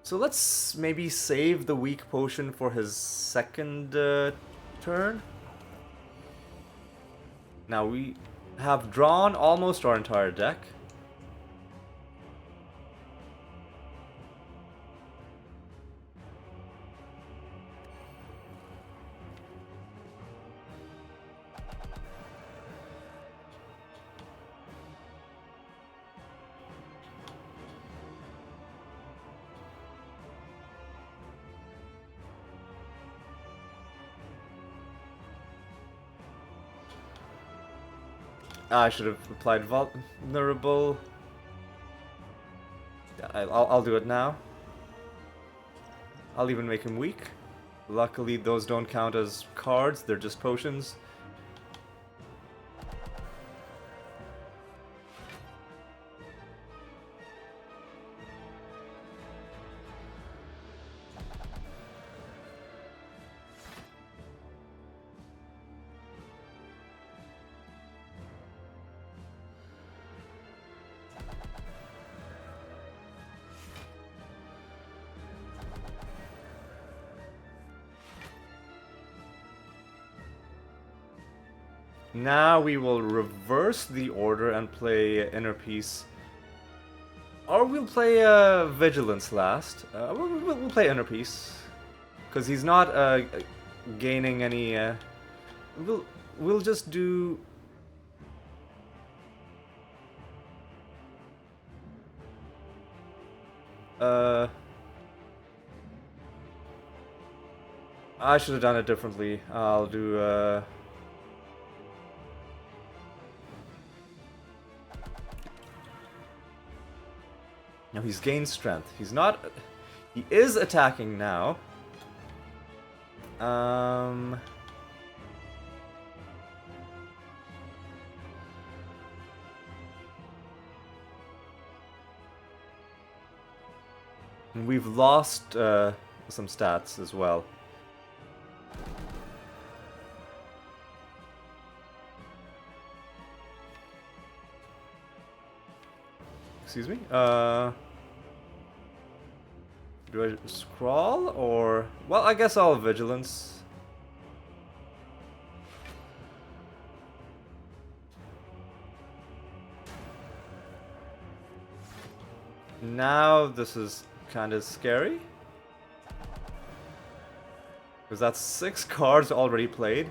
S1: So let's maybe save the weak potion for his second turn. Now we have drawn almost our entire deck. I should have applied vulnerable. Yeah, I'll do it now. I'll even make him weak. Luckily, those don't count as cards, they're just potions. Now we will reverse the order and play Inner Peace. Or we'll play Vigilance last. We'll play Inner Peace. Because he's not gaining any... We'll just do... I should have done it differently. I'll do... Now he's gained strength. He's not... He is attacking now. And we've lost some stats as well. Excuse me? Do I scrawl or... Well, I guess I'll Vigilance. Now this is kind of scary. Because that's 6 cards already played.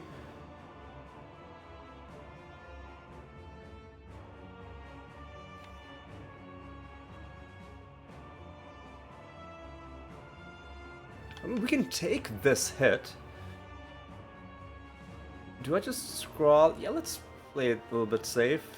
S1: I mean, we can take this hit. Do I just scroll? Yeah, let's play it a little bit safe.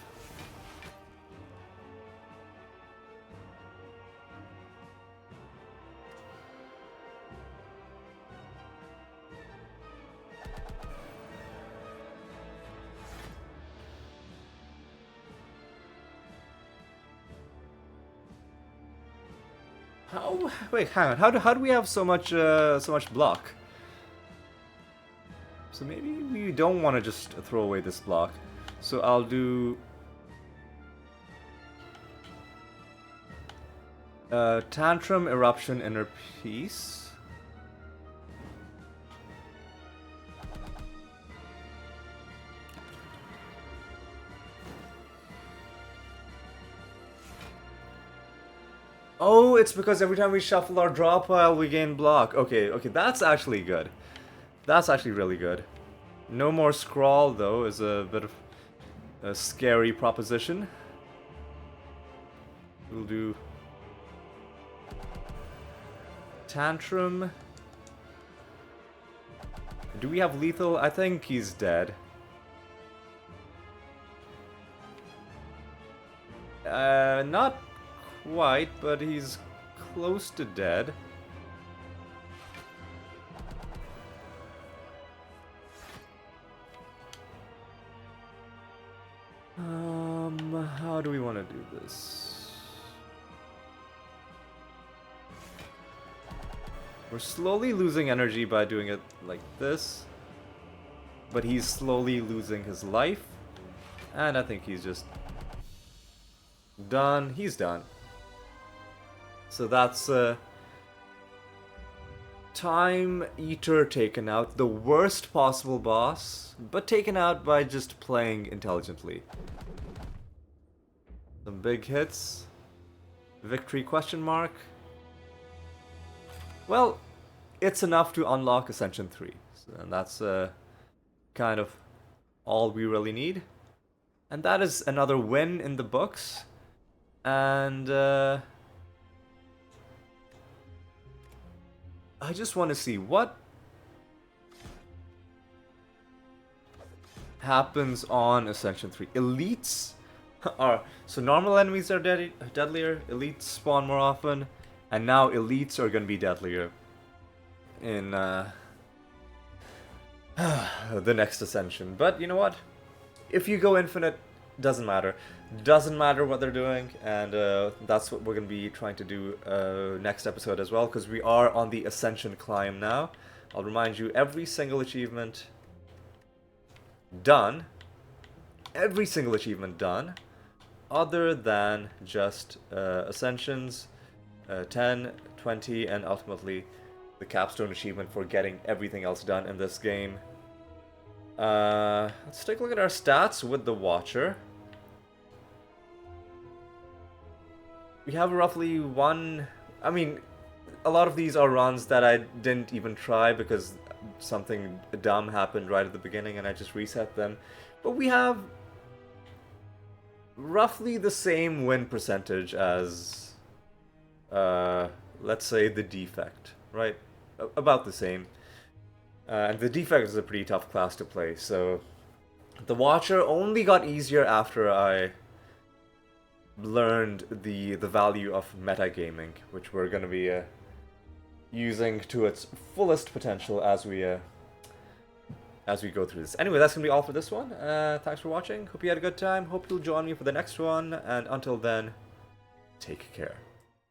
S1: How? Wait, hang on. How do we have so much block? So maybe we don't want to just throw away this block. So I'll do Tantrum, Eruption, Inner Peace. Oh, it's because every time we shuffle our draw pile, we gain block. Okay, that's actually good. That's actually really good. No more scrawl, though, is a bit of a scary proposition. We'll do Tantrum. Do we have lethal? I think he's dead. Not quite, but he's close to dead. How do we want to do this? We're slowly losing energy by doing it like this. But he's slowly losing his life. And I think he's just done. He's done. So that's Time Eater taken out, the worst possible boss, but taken out by just playing intelligently. Some big hits. Victory question mark. Well, it's enough to unlock Ascension 3. And that's kind of all we really need. And that is another win in the books. And I just want to see what happens on Ascension 3. Elites are... So normal enemies are deadlier, elites spawn more often, and now elites are going to be deadlier in the next Ascension. But you know what? If you go infinite, doesn't matter. Doesn't matter what they're doing, and that's what we're going to be trying to do next episode as well, because we are on the Ascension climb now. I'll remind you, every single achievement done, other than just Ascensions, 10, 20, and ultimately the capstone achievement for getting everything else done in this game. Let's take a look at our stats with the Watcher. We have roughly one... I mean, a lot of these are runs that I didn't even try because something dumb happened right at the beginning and I just reset them. But we have roughly the same win percentage as, let's say, the Defect, right? About the same. And the Defect is a pretty tough class to play, so... The Watcher only got easier after I learned the value of metagaming, which we're going to be using to its fullest potential as we go through this. Anyway, that's going to be all for this one. Thanks for watching. Hope you had a good time. Hope you'll join me for the next one. And until then, take care.